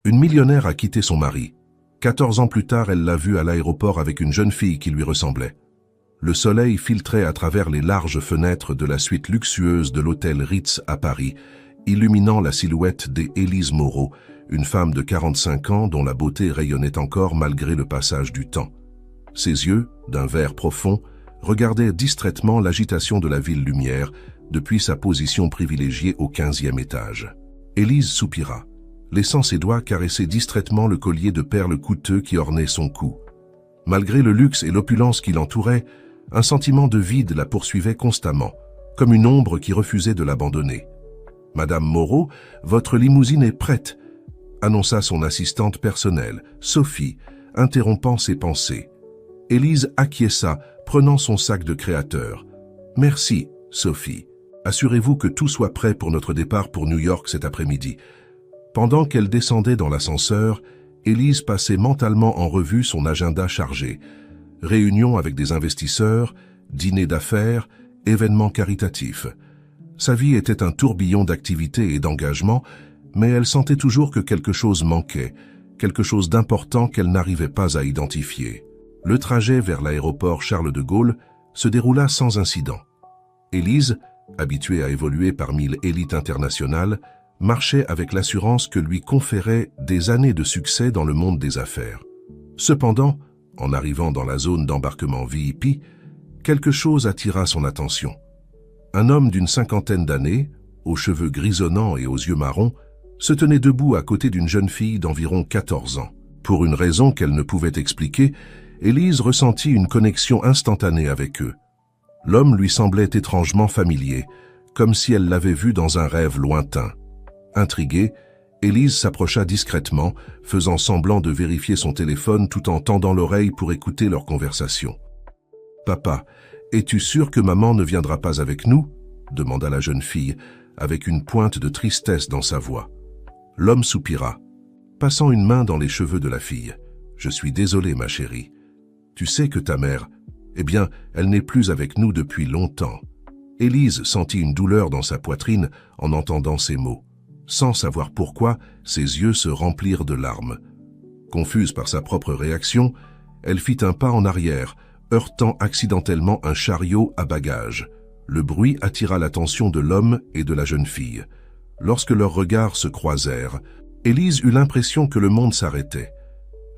Une millionnaire a quitté son mari. 14 ans plus tard, elle l'a vu à l'aéroport avec une jeune fille qui lui ressemblait. Le soleil filtrait à travers les larges fenêtres de la suite luxueuse de l'hôtel Ritz à Paris, illuminant la silhouette d'Élise Moreau, une femme de 45 ans dont la beauté rayonnait encore malgré le passage du temps. Ses yeux, d'un vert profond, regardaient distraitement l'agitation de la ville lumière depuis sa position privilégiée au 15e étage. Élise soupira, laissant ses doigts caresser distraitement le collier de perles coûteux qui ornait son cou. Malgré le luxe et l'opulence qui l'entouraient, un sentiment de vide la poursuivait constamment, comme une ombre qui refusait de l'abandonner. « Madame Moreau, votre limousine est prête », annonça son assistante personnelle, Sophie, interrompant ses pensées. Élise acquiesça, prenant son sac de créateur. « Merci, Sophie. Assurez-vous que tout soit prêt pour notre départ pour New York cet après-midi. » Pendant qu'elle descendait dans l'ascenseur, Élise passait mentalement en revue son agenda chargé. Réunions avec des investisseurs, dîners d'affaires, événements caritatifs. Sa vie était un tourbillon d'activités et d'engagements, mais elle sentait toujours que quelque chose manquait, quelque chose d'important qu'elle n'arrivait pas à identifier. Le trajet vers l'aéroport Charles de Gaulle se déroula sans incident. Élise, habituée à évoluer parmi l'élite internationale, marchait avec l'assurance que lui conférait des années de succès dans le monde des affaires. Cependant, en arrivant dans la zone d'embarquement VIP, quelque chose attira son attention. Un homme d'une cinquantaine d'années, aux cheveux grisonnants et aux yeux marrons, se tenait debout à côté d'une jeune fille d'environ 14 ans. Pour une raison qu'elle ne pouvait expliquer, Élise ressentit une connexion instantanée avec eux. L'homme lui semblait étrangement familier, comme si elle l'avait vu dans un rêve lointain. Intriguée, Élise s'approcha discrètement, faisant semblant de vérifier son téléphone tout en tendant l'oreille pour écouter leur conversation. « Papa, es-tu sûr que maman ne viendra pas avec nous ?» demanda la jeune fille, avec une pointe de tristesse dans sa voix. L'homme soupira, passant une main dans les cheveux de la fille. « Je suis désolé, ma chérie. Tu sais que ta mère, eh bien, elle n'est plus avec nous depuis longtemps. » Élise sentit une douleur dans sa poitrine en entendant ces mots. Sans savoir pourquoi, ses yeux se remplirent de larmes. Confuse par sa propre réaction, elle fit un pas en arrière, heurtant accidentellement un chariot à bagages. Le bruit attira l'attention de l'homme et de la jeune fille. Lorsque leurs regards se croisèrent, Élise eut l'impression que le monde s'arrêtait.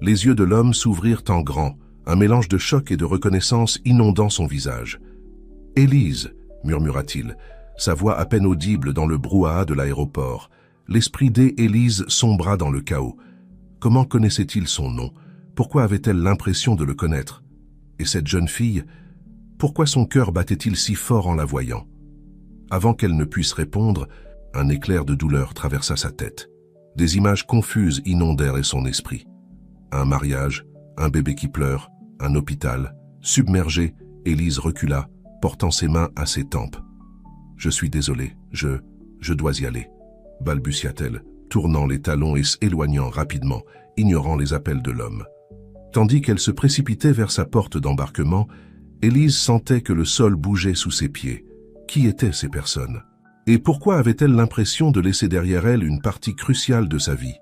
Les yeux de l'homme s'ouvrirent en grand, un mélange de choc et de reconnaissance inondant son visage. « Élise » murmura-t-il, sa voix à peine audible dans le brouhaha de l'aéroport. L'esprit d'Élise sombra dans le chaos. Comment connaissait-il son nom? Pourquoi avait-elle l'impression de le connaître? Et cette jeune fille, pourquoi son cœur battait-il si fort en la voyant? Avant qu'elle ne puisse répondre, un éclair de douleur traversa sa tête. Des images confuses inondèrent son esprit. Un mariage, un bébé qui pleure, un hôpital. Submergée, Élise recula, portant ses mains à ses tempes. « Je suis désolée, je dois y aller », balbutia-t-elle, tournant les talons et s'éloignant rapidement, ignorant les appels de l'homme. Tandis qu'elle se précipitait vers sa porte d'embarquement, Élise sentait que le sol bougeait sous ses pieds. Qui étaient ces personnes? Et pourquoi avait-elle l'impression de laisser derrière elle une partie cruciale de sa vie?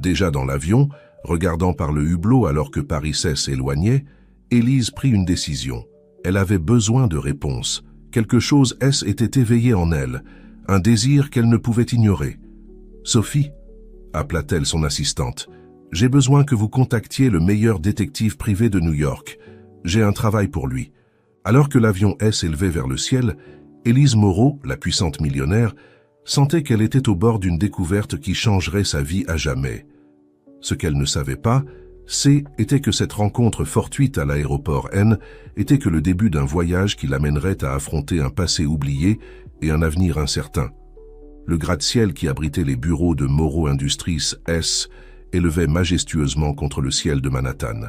Déjà dans l'avion, regardant par le hublot alors que Paris s'éloignait, Élise prit une décision. Elle avait besoin de réponses. Quelque chose était éveillé en elle, un désir qu'elle ne pouvait ignorer. « Sophie » appela-t-elle son assistante. « J'ai besoin que vous contactiez le meilleur détective privé de New York. J'ai un travail pour lui. » Alors que l'avion s'élevait vers le ciel, Élise Moreau, la puissante millionnaire, sentait qu'elle était au bord d'une découverte qui changerait sa vie à jamais. Ce qu'elle ne savait pas, était que cette rencontre fortuite à l'aéroport N était que le début d'un voyage qui l'amènerait à affronter un passé oublié et un avenir incertain. Le gratte-ciel qui abritait les bureaux de Moreau Industries S élevait majestueusement contre le ciel de Manhattan.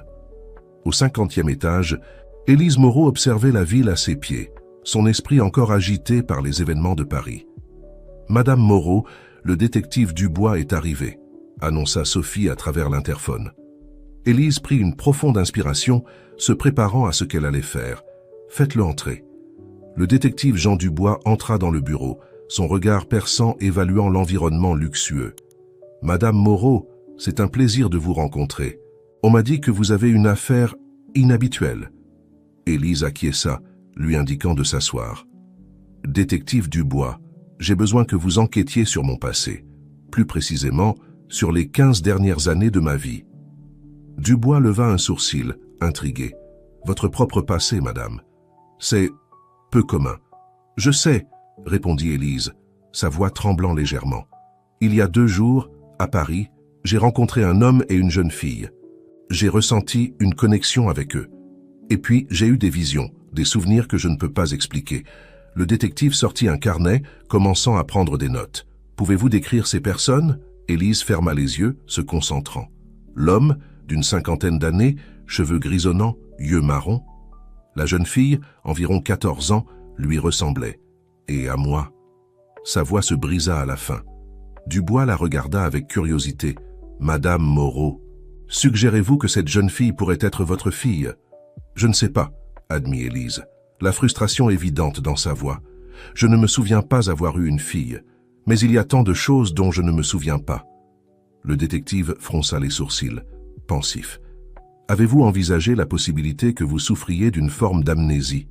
Au 50e étage, Élise Moreau observait la ville à ses pieds, son esprit encore agité par les événements de Paris. « Madame Moreau, le détective Dubois est arrivé », annonça Sophie à travers l'interphone. Élise prit une profonde inspiration, se préparant à ce qu'elle allait faire. « Faites-le entrer. » Le détective Jean Dubois entra dans le bureau, son regard perçant évaluant l'environnement luxueux. « Madame Moreau, c'est un plaisir de vous rencontrer. On m'a dit que vous avez une affaire inhabituelle. » Élise acquiesça, lui indiquant de s'asseoir. « Détective Dubois, j'ai besoin que vous enquêtiez sur mon passé, plus précisément sur les 15 dernières années de ma vie. » Dubois leva un sourcil, intrigué. « Votre propre passé, madame. C'est peu commun. »« Je sais, » répondit Élise, sa voix tremblant légèrement. « Il y a 2 jours, à Paris, j'ai rencontré un homme et une jeune fille. J'ai ressenti une connexion avec eux. Et puis, j'ai eu des visions, des souvenirs que je ne peux pas expliquer. » Le détective sortit un carnet, commençant à prendre des notes. « Pouvez-vous décrire ces personnes ?» Élise ferma les yeux, se concentrant. L'homme, d'une 50aine d'années, cheveux grisonnants, yeux marrons. La jeune fille, environ 14 ans, lui ressemblait. Et à moi. Sa voix se brisa à la fin. Dubois la regarda avec curiosité. « Madame Moreau, suggérez-vous que cette jeune fille pourrait être votre fille ?»« Je ne sais pas, » admit Élise. La frustration évidente dans sa voix. « Je ne me souviens pas avoir eu une fille, mais il y a tant de choses dont je ne me souviens pas. » Le détective fronça les sourcils, pensif. « Avez-vous envisagé la possibilité que vous souffriez d'une forme d'amnésie ?»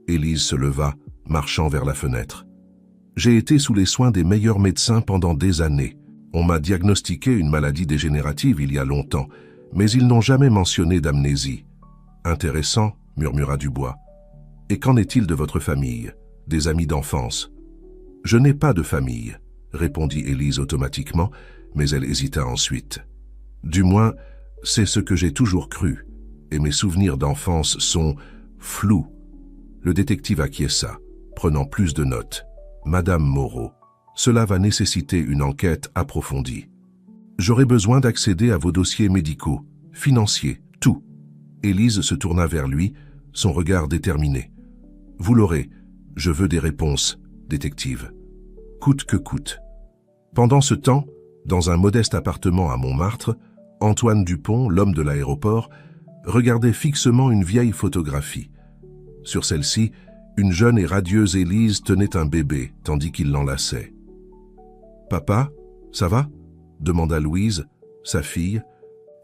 Élise se leva, marchant vers la fenêtre. « J'ai été sous les soins des meilleurs médecins pendant des années. On m'a diagnostiqué une maladie dégénérative il y a longtemps, mais ils n'ont jamais mentionné d'amnésie. »« Intéressant, » murmura Dubois. « Et qu'en est-il de votre famille, des amis d'enfance ?»« Je n'ai pas de famille, » répondit Élise automatiquement, mais elle hésita ensuite. « Du moins, c'est ce que j'ai toujours cru, et mes souvenirs d'enfance sont flous. » Le détective acquiesça, prenant plus de notes. « Madame Moreau, cela va nécessiter une enquête approfondie. J'aurai besoin d'accéder à vos dossiers médicaux, financiers, tout. » Élise se tourna vers lui, son regard déterminé. « Vous l'aurez. Je veux des réponses, détective. Coûte que coûte. » Pendant ce temps, dans un modeste appartement à Montmartre, Antoine Dupont, l'homme de l'aéroport, regardait fixement une vieille photographie. Sur celle-ci, une jeune et radieuse Élise tenait un bébé, tandis qu'il l'enlaçait. « Papa, ça va ?» demanda Louise, sa fille.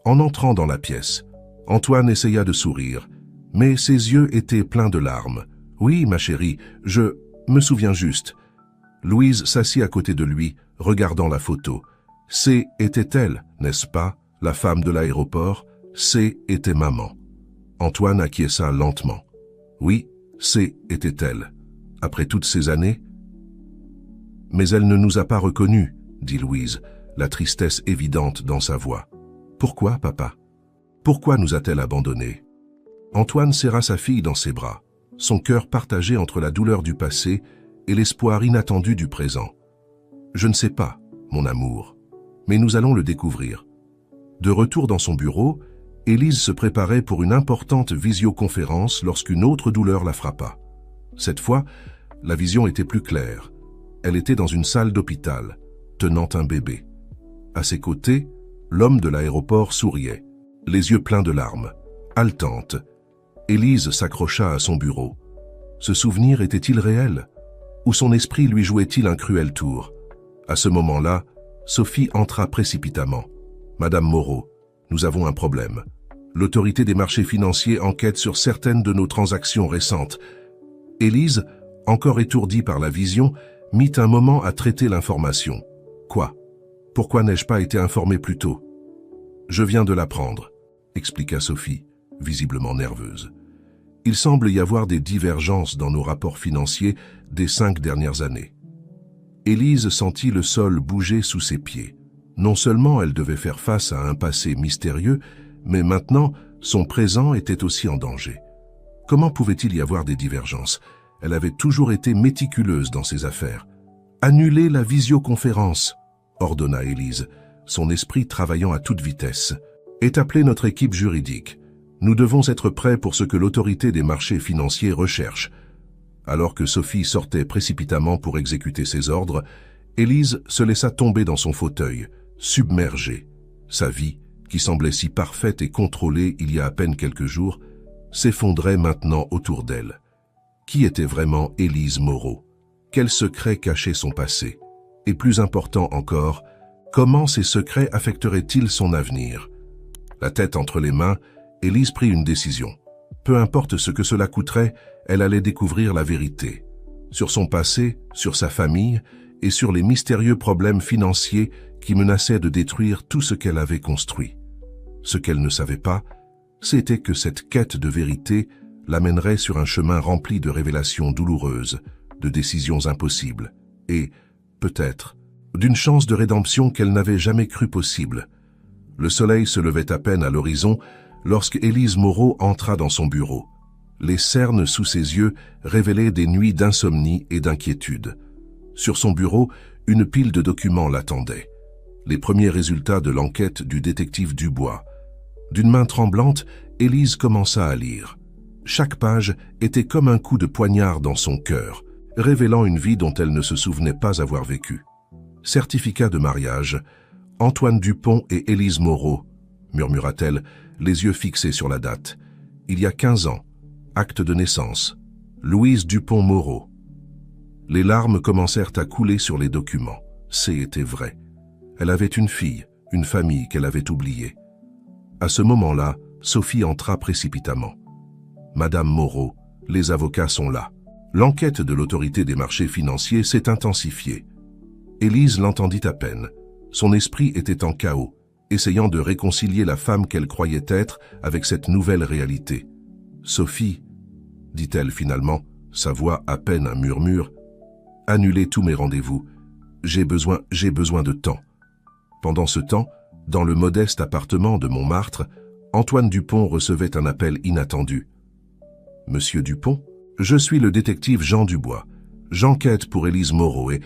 En entrant dans la pièce, Antoine essaya de sourire, mais ses yeux étaient pleins de larmes. « Oui, ma chérie, je me souviens juste. » Louise s'assit à côté de lui, regardant la photo. C était elle, n'est-ce pas, la femme de l'aéroport? C était maman. Antoine acquiesça lentement. Oui, C était elle. Après toutes ces années? Mais elle ne nous a pas reconnus, dit Louise, la tristesse évidente dans sa voix. Pourquoi, papa? Pourquoi nous a-t-elle abandonnés? Antoine serra sa fille dans ses bras, son cœur partagé entre la douleur du passé et l'espoir inattendu du présent. Je ne sais pas, mon amour, mais nous allons le découvrir. De retour dans son bureau, Élise se préparait pour une importante visioconférence lorsqu'une autre douleur la frappa. Cette fois, la vision était plus claire. Elle était dans une salle d'hôpital, tenant un bébé. À ses côtés, l'homme de l'aéroport souriait, les yeux pleins de larmes, haletante. Élise s'accrocha à son bureau. Ce souvenir était-il réel? Ou son esprit lui jouait-il un cruel tour? À ce moment-là, Sophie entra précipitamment. « Madame Moreau, nous avons un problème. L'autorité des marchés financiers enquête sur certaines de nos transactions récentes. » Élise, encore étourdie par la vision, mit un moment à traiter l'information. « Quoi? Pourquoi n'ai-je pas été informée plus tôt ?»« Je viens de l'apprendre, » expliqua Sophie, visiblement nerveuse. « Il semble y avoir des divergences dans nos rapports financiers des 5 dernières années. » Élise sentit le sol bouger sous ses pieds. Non seulement elle devait faire face à un passé mystérieux, mais maintenant, son présent était aussi en danger. Comment pouvait-il y avoir des divergences? Elle avait toujours été méticuleuse dans ses affaires. « Annulez la visioconférence !» ordonna Élise, son esprit travaillant à toute vitesse. « Et appelez notre équipe juridique. Nous devons être prêts pour ce que l'autorité des marchés financiers recherche. » Alors que Sophie sortait précipitamment pour exécuter ses ordres, Élise se laissa tomber dans son fauteuil, submergée. Sa vie, qui semblait si parfaite et contrôlée il y a à peine quelques jours, s'effondrait maintenant autour d'elle. Qui était vraiment Élise Moreau? Quel secret cachait son passé? Et plus important encore, Comment ces secrets affecteraient-ils son avenir? La tête entre les mains, Élise prit une décision. Peu importe ce que cela coûterait, elle allait découvrir la vérité. Sur son passé, sur sa famille et sur les mystérieux problèmes financiers qui menaçaient de détruire tout ce qu'elle avait construit. Ce qu'elle ne savait pas, c'était que cette quête de vérité l'amènerait sur un chemin rempli de révélations douloureuses, de décisions impossibles et, peut-être, d'une chance de rédemption qu'elle n'avait jamais cru possible. Le soleil se levait à peine à l'horizon lorsque Élise Moreau entra dans son bureau. Les cernes sous ses yeux révélaient des nuits d'insomnie et d'inquiétude. Sur son bureau, une pile de documents l'attendait. Les premiers résultats de l'enquête du détective Dubois. D'une main tremblante, Élise commença à lire. Chaque page était comme un coup de poignard dans son cœur, révélant une vie dont elle ne se souvenait pas avoir vécu. Certificat de mariage, Antoine Dupont et Élise Moreau, murmura-t-elle, les yeux fixés sur la date. Il y a 15 ans, acte de naissance, Louise Dupont Moreau. Les larmes commencèrent à couler sur les documents. C'était vrai. Elle avait une fille, une famille qu'elle avait oubliée. À ce moment-là, Sophie entra précipitamment. Madame Moreau, les avocats sont là. L'enquête de l'autorité des marchés financiers s'est intensifiée. Élise l'entendit à peine. Son esprit était en chaos, essayant de réconcilier la femme qu'elle croyait être avec cette nouvelle réalité. « Sophie, dit-elle finalement, sa voix à peine un murmure, « annulez tous mes rendez-vous. J'ai besoin de temps. » Pendant ce temps, dans le modeste appartement de Montmartre, Antoine Dupont recevait un appel inattendu. « Monsieur Dupont, je suis le détective Jean Dubois. J'enquête pour Élise Moreau et... »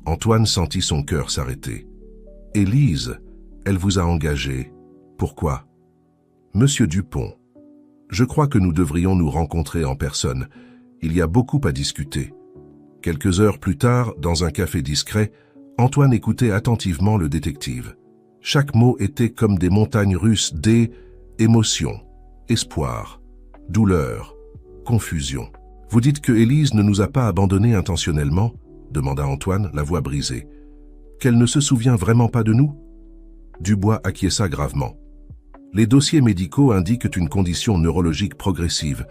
Antoine sentit son cœur s'arrêter. « Élise, elle vous a engagé. Pourquoi ?»« Monsieur Dupont, je crois que nous devrions nous rencontrer en personne. Il y a beaucoup à discuter. » Quelques heures plus tard, dans un café discret, Antoine écoutait attentivement le détective. Chaque mot était comme des montagnes russes d'émotions, espoir, douleur, confusion. « Vous dites que Élise ne nous a pas abandonnés intentionnellement ?» demanda Antoine, la voix brisée. « Qu'elle ne se souvient vraiment pas de nous ?» Dubois acquiesça gravement. « Les dossiers médicaux indiquent une condition neurologique progressive.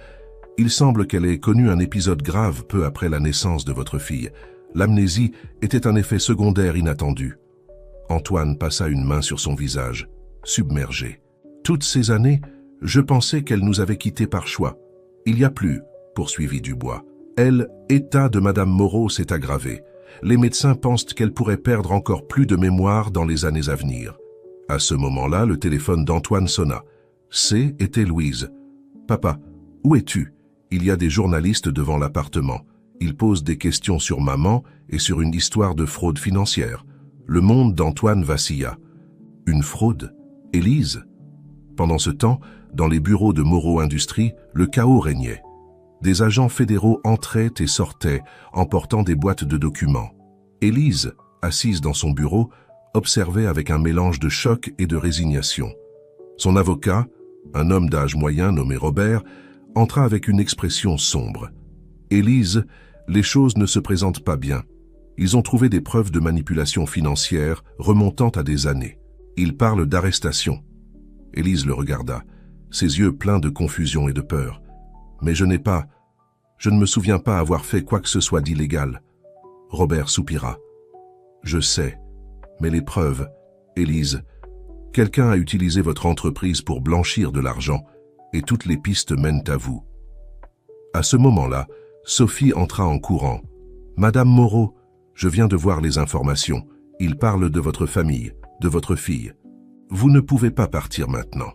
Il semble qu'elle ait connu un épisode grave peu après la naissance de votre fille. L'amnésie était un effet secondaire inattendu. » Antoine passa une main sur son visage, submergé. « Toutes ces années, je pensais qu'elle nous avait quittés par choix. Il y a plus, poursuivit Dubois. L'état de Madame Moreau s'est aggravé. Les médecins pensent qu'elle pourrait perdre encore plus de mémoire dans les années à venir. » À ce moment-là, le téléphone d'Antoine sonna. C'était Louise. « Papa, où es-tu ? Il y a des journalistes devant l'appartement. Ils posent des questions sur maman et sur une histoire de fraude financière. » Le monde d'Antoine vacilla. Une fraude? Élise? Pendant ce temps, dans les bureaux de Moreau Industries, le chaos régnait. Des agents fédéraux entraient et sortaient, emportant des boîtes de documents. Élise, assise dans son bureau, observait avec un mélange de choc et de résignation. Son avocat, un homme d'âge moyen nommé Robert, entra avec une expression sombre. « Élise, les choses ne se présentent pas bien. Ils ont trouvé des preuves de manipulation financière remontant à des années. Ils parlent d'arrestation. » Élise le regarda, ses yeux pleins de confusion et de peur. « Mais je ne me souviens pas avoir fait quoi que ce soit d'illégal. » Robert soupira. « Je sais, mais les preuves, Élise, quelqu'un a utilisé votre entreprise pour blanchir de l'argent et toutes les pistes mènent à vous. » À ce moment-là, Sophie entra en courant. « Madame Moreau, je viens de voir les informations. Ils parlent de votre famille, de votre fille. Vous ne pouvez pas partir maintenant.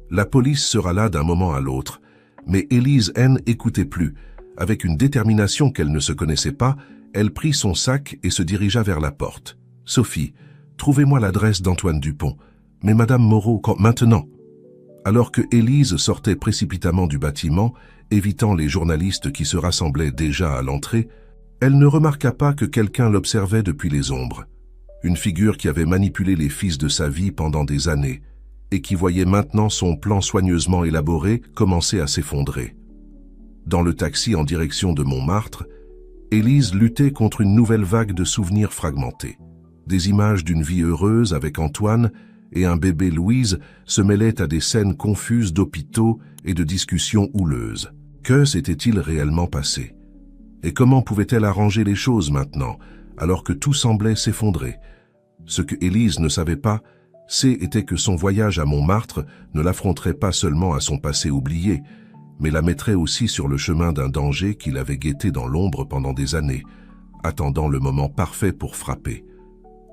La police sera là d'un moment à l'autre. » Mais Élise n'écoutait plus. Avec une détermination qu'elle ne se connaissait pas, elle prit son sac et se dirigea vers la porte. « Sophie, trouvez-moi l'adresse d'Antoine Dupont. Mais Madame Moreau, maintenant !» Alors que Élise sortait précipitamment du bâtiment, évitant les journalistes qui se rassemblaient déjà à l'entrée, elle ne remarqua pas que quelqu'un l'observait depuis les ombres. Une figure qui avait manipulé les fils de sa vie pendant des années et qui voyait maintenant son plan soigneusement élaboré commencer à s'effondrer. Dans le taxi en direction de Montmartre, Élise luttait contre une nouvelle vague de souvenirs fragmentés. Des images d'une vie heureuse avec Antoine et un bébé Louise se mêlaient à des scènes confuses d'hôpitaux et de discussions houleuses. Que s'était-il réellement passé? Et comment pouvait-elle arranger les choses maintenant, alors que tout semblait s'effondrer? Ce que Élise ne savait pas, était que son voyage à Montmartre ne l'affronterait pas seulement à son passé oublié, mais la mettrait aussi sur le chemin d'un danger qui l'avait guetté dans l'ombre pendant des années, attendant le moment parfait pour frapper.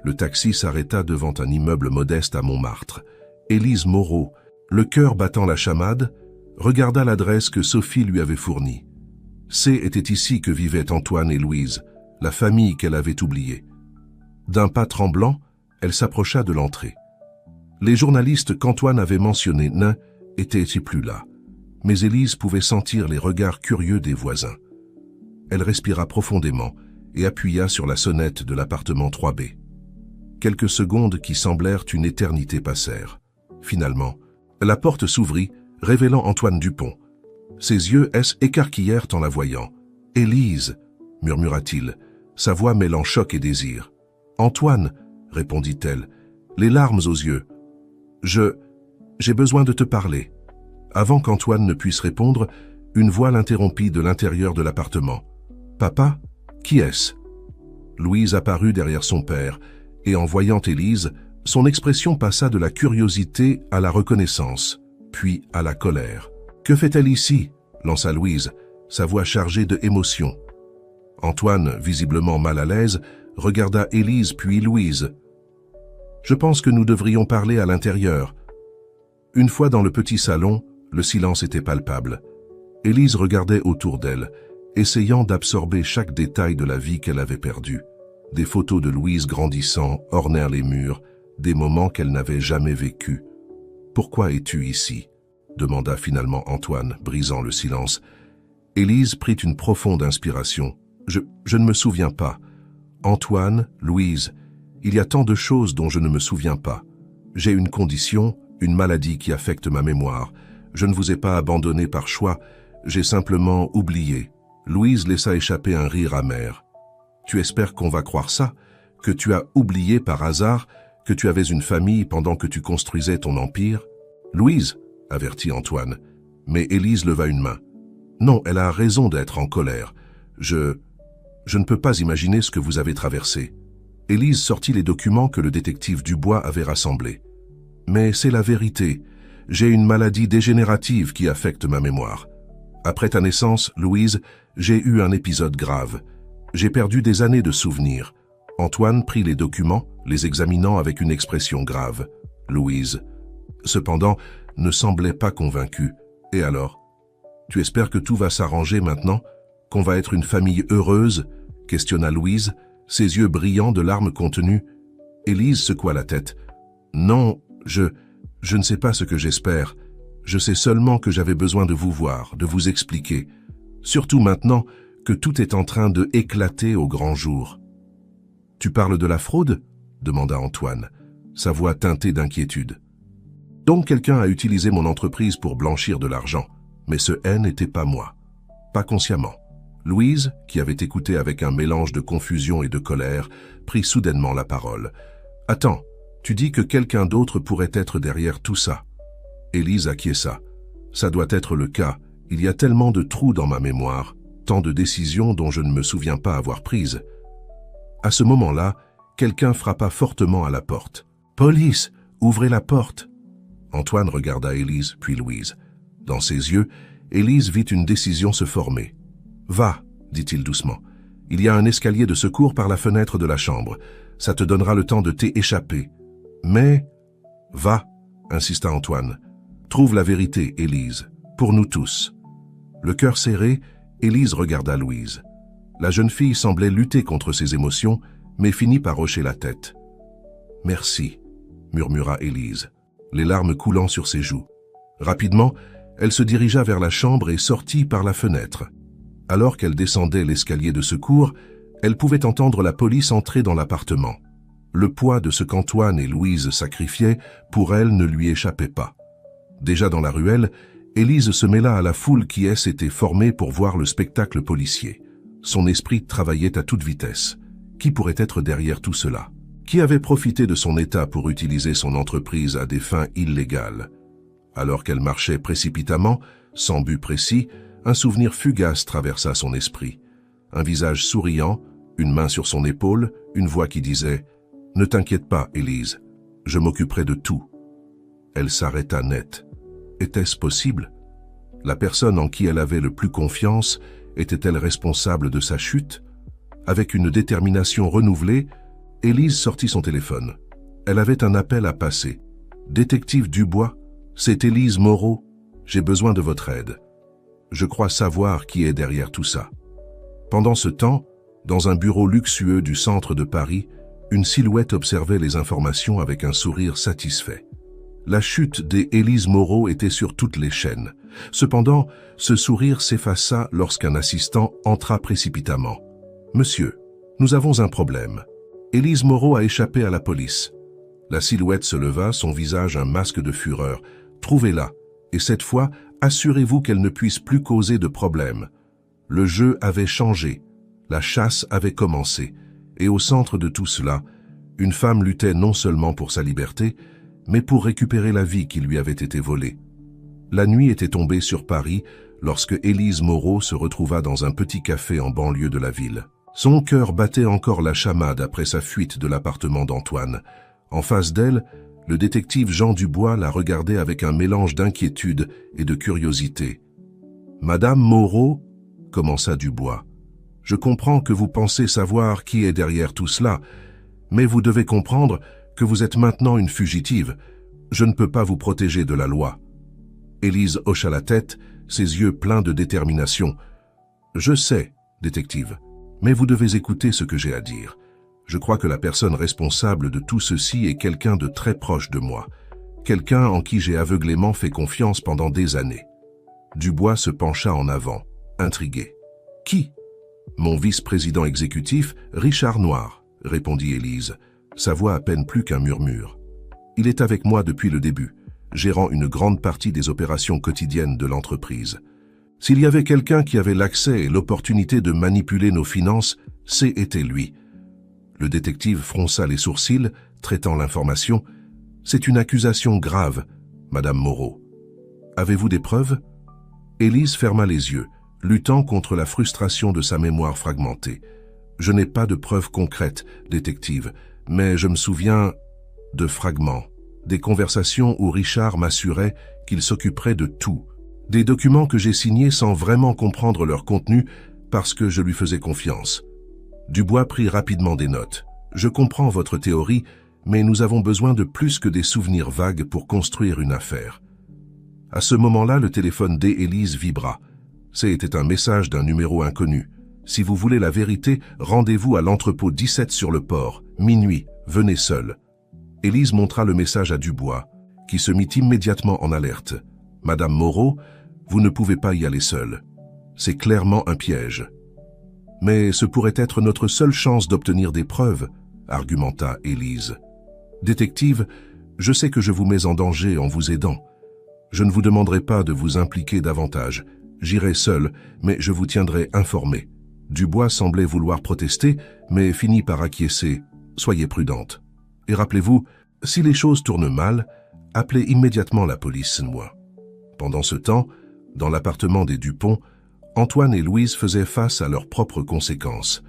Le taxi s'arrêta devant un immeuble modeste à Montmartre. Élise Moreau, le cœur battant la chamade, regarda l'adresse que Sophie lui avait fournie. Était ici que vivaient Antoine et Louise, la famille qu'elle avait oubliée. D'un pas tremblant, elle s'approcha de l'entrée. Les journalistes qu'Antoine avait mentionnés étaient plus là, mais Élise pouvait sentir les regards curieux des voisins. Elle respira profondément et appuya sur la sonnette de l'appartement 3B. Quelques secondes qui semblèrent une éternité passèrent. Finalement, la porte s'ouvrit, révélant Antoine Dupont. Ses yeux écarquillèrent en la voyant. « Élise !» murmura-t-il, sa voix mêlant choc et désir. « Antoine !» répondit-elle, les larmes aux yeux. « J'ai besoin de te parler. » Avant qu'Antoine ne puisse répondre, une voix l'interrompit de l'intérieur de l'appartement. « Papa, qui est-ce » Louise apparut derrière son père, et en voyant Élise, son expression passa de la curiosité à la reconnaissance, puis à la colère. « Que fait-elle ici » lança Louise, sa voix chargée de émotion. Antoine, visiblement mal à l'aise, regarda Élise puis Louise. « Je pense que nous devrions parler à l'intérieur. » Une fois dans le petit salon, le silence était palpable. Élise regardait autour d'elle, essayant d'absorber chaque détail de la vie qu'elle avait perdue. Des photos de Louise grandissant ornèrent les murs, des moments qu'elle n'avait jamais vécus. « Pourquoi es-tu ici » demanda finalement Antoine, brisant le silence. Élise prit une profonde inspiration. « Je ne me souviens pas. Antoine, Louise, il y a tant de choses dont je ne me souviens pas. J'ai une condition, une maladie qui affecte ma mémoire. Je ne vous ai pas abandonné par choix, j'ai simplement oublié. » Louise laissa échapper un rire amer. « Tu espères qu'on va croire ça? Que tu as oublié par hasard que tu avais une famille pendant que tu construisais ton empire ?»« Louise !» avertit Antoine. Mais Élise leva une main. « Non, elle a raison d'être en colère. Je ne peux pas imaginer ce que vous avez traversé. » Élise sortit les documents que le détective Dubois avait rassemblés. « Mais c'est la vérité. J'ai une maladie dégénérative qui affecte ma mémoire. Après ta naissance, Louise, j'ai eu un épisode grave. J'ai perdu des années de souvenirs. » Antoine prit les documents, les examinant avec une expression grave. Louise, cependant, ne semblait pas convaincue. « Et alors? Tu espères que tout va s'arranger maintenant? Qu'on va être une famille heureuse ?» questionna Louise, ses yeux brillants de larmes contenues. Élise secoua la tête. « Non, je ne sais pas ce que j'espère. Je sais seulement que j'avais besoin de vous voir, de vous expliquer. Surtout maintenant que tout est en train de éclater au grand jour. »« Tu parles de la fraude ?» demanda Antoine, sa voix teintée d'inquiétude. « Donc quelqu'un a utilisé mon entreprise pour blanchir de l'argent, mais ce n'était pas moi. Pas consciemment. » Louise, qui avait écouté avec un mélange de confusion et de colère, prit soudainement la parole. « Attends, tu dis que quelqu'un d'autre pourrait être derrière tout ça. » Élise acquiesça. « Ça doit être le cas. Il y a tellement de trous dans ma mémoire, tant de décisions dont je ne me souviens pas avoir prises. » À ce moment-là, quelqu'un frappa fortement à la porte. « Police, ouvrez la porte !» Antoine regarda Élise, puis Louise. Dans ses yeux, Élise vit une décision se former. « Va, dit-il doucement. Il y a un escalier de secours par la fenêtre de la chambre. Ça te donnera le temps de t'échapper. Mais... » « Va, insista Antoine. Trouve la vérité, Élise, pour nous tous. » Le cœur serré, Élise regarda Louise. La jeune fille semblait lutter contre ses émotions, mais finit par hocher la tête. « Merci, » murmura Élise, les larmes coulant sur ses joues. Rapidement, elle se dirigea vers la chambre et sortit par la fenêtre. Alors qu'elle descendait l'escalier de secours, elle pouvait entendre la police entrer dans l'appartement. Le poids de ce qu'Antoine et Louise sacrifiaient, pour elle, ne lui échappait pas. Déjà dans la ruelle, Élise se mêla à la foule qui s'était formée pour voir le spectacle policier. Son esprit travaillait à toute vitesse. Qui pourrait être derrière tout cela? qui avait profité de son état pour utiliser son entreprise à des fins illégales. Alors qu'elle marchait précipitamment, sans but précis, un souvenir fugace traversa son esprit. Un visage souriant, une main sur son épaule, une voix qui disait « Ne t'inquiète pas, Élise, je m'occuperai de tout. » Elle s'arrêta net. Était-ce possible? La personne en qui elle avait le plus confiance était-elle responsable de sa chute? Avec une détermination renouvelée, Élise sortit son téléphone. Elle avait un appel à passer. « Détective Dubois, c'est Élise Moreau. J'ai besoin de votre aide. Je crois savoir qui est derrière tout ça. » Pendant ce temps, dans un bureau luxueux du centre de Paris, une silhouette observait les informations avec un sourire satisfait. La chute des Élise Moreau était sur toutes les chaînes. Cependant, ce sourire s'effaça lorsqu'un assistant entra précipitamment. « Monsieur, nous avons un problème. Élise Moreau a échappé à la police. » La silhouette se leva, son visage un masque de fureur. « Trouvez-la, et cette fois, assurez-vous qu'elle ne puisse plus causer de problème. » Le jeu avait changé, la chasse avait commencé, et au centre de tout cela, une femme luttait non seulement pour sa liberté, mais pour récupérer la vie qui lui avait été volée. La nuit était tombée sur Paris lorsque Élise Moreau se retrouva dans un petit café en banlieue de la ville. Son cœur battait encore la chamade après sa fuite de l'appartement d'Antoine. En face d'elle, le détective Jean Dubois la regardait avec un mélange d'inquiétude et de curiosité. « Madame Moreau ?» commença Dubois. « Je comprends que vous pensez savoir qui est derrière tout cela, mais vous devez comprendre que vous êtes maintenant une fugitive. Je ne peux pas vous protéger de la loi. » Élise hocha la tête, ses yeux pleins de détermination. « Je sais, détective, mais vous devez écouter ce que j'ai à dire. Je crois que la personne responsable de tout ceci est quelqu'un de très proche de moi, quelqu'un en qui j'ai aveuglément fait confiance pendant des années. » Dubois se pencha en avant, intrigué. « Qui ?»« Mon vice-président exécutif, Richard Noir, » répondit Élise, sa voix à peine plus qu'un murmure. « Il est avec moi depuis le début, gérant une grande partie des opérations quotidiennes de l'entreprise. S'il y avait quelqu'un qui avait l'accès et l'opportunité de manipuler nos finances, c'était lui. » Le détective fronça les sourcils, traitant l'information. « C'est une accusation grave, Madame Moreau. Avez-vous des preuves ?» Élise ferma les yeux, luttant contre la frustration de sa mémoire fragmentée. « Je n'ai pas de preuves concrètes, détective, mais je me souviens de fragments, des conversations où Richard m'assurait qu'il s'occuperait de tout, des documents que j'ai signés sans vraiment comprendre leur contenu parce que je lui faisais confiance. » Dubois prit rapidement des notes. « Je comprends votre théorie, mais nous avons besoin de plus que des souvenirs vagues pour construire une affaire. » À ce moment-là, le téléphone d'Élise vibra. C'était un message d'un numéro inconnu. « Si vous voulez la vérité, rendez-vous à l'entrepôt 17 sur le port. Minuit, venez seul. » Élise montra le message à Dubois, qui se mit immédiatement en alerte. « Madame Moreau, vous ne pouvez pas y aller seule. C'est clairement un piège. » « Mais ce pourrait être notre seule chance d'obtenir des preuves, » argumenta Élise. « Détective, je sais que je vous mets en danger en vous aidant. Je ne vous demanderai pas de vous impliquer davantage. J'irai seul, mais je vous tiendrai informé. » Dubois semblait vouloir protester, mais finit par acquiescer. « Soyez prudente. Et rappelez-vous, si les choses tournent mal, appelez immédiatement la police, moi. » Pendant ce temps, dans l'appartement des Dupont, Antoine et Louise faisaient face à leurs propres conséquences.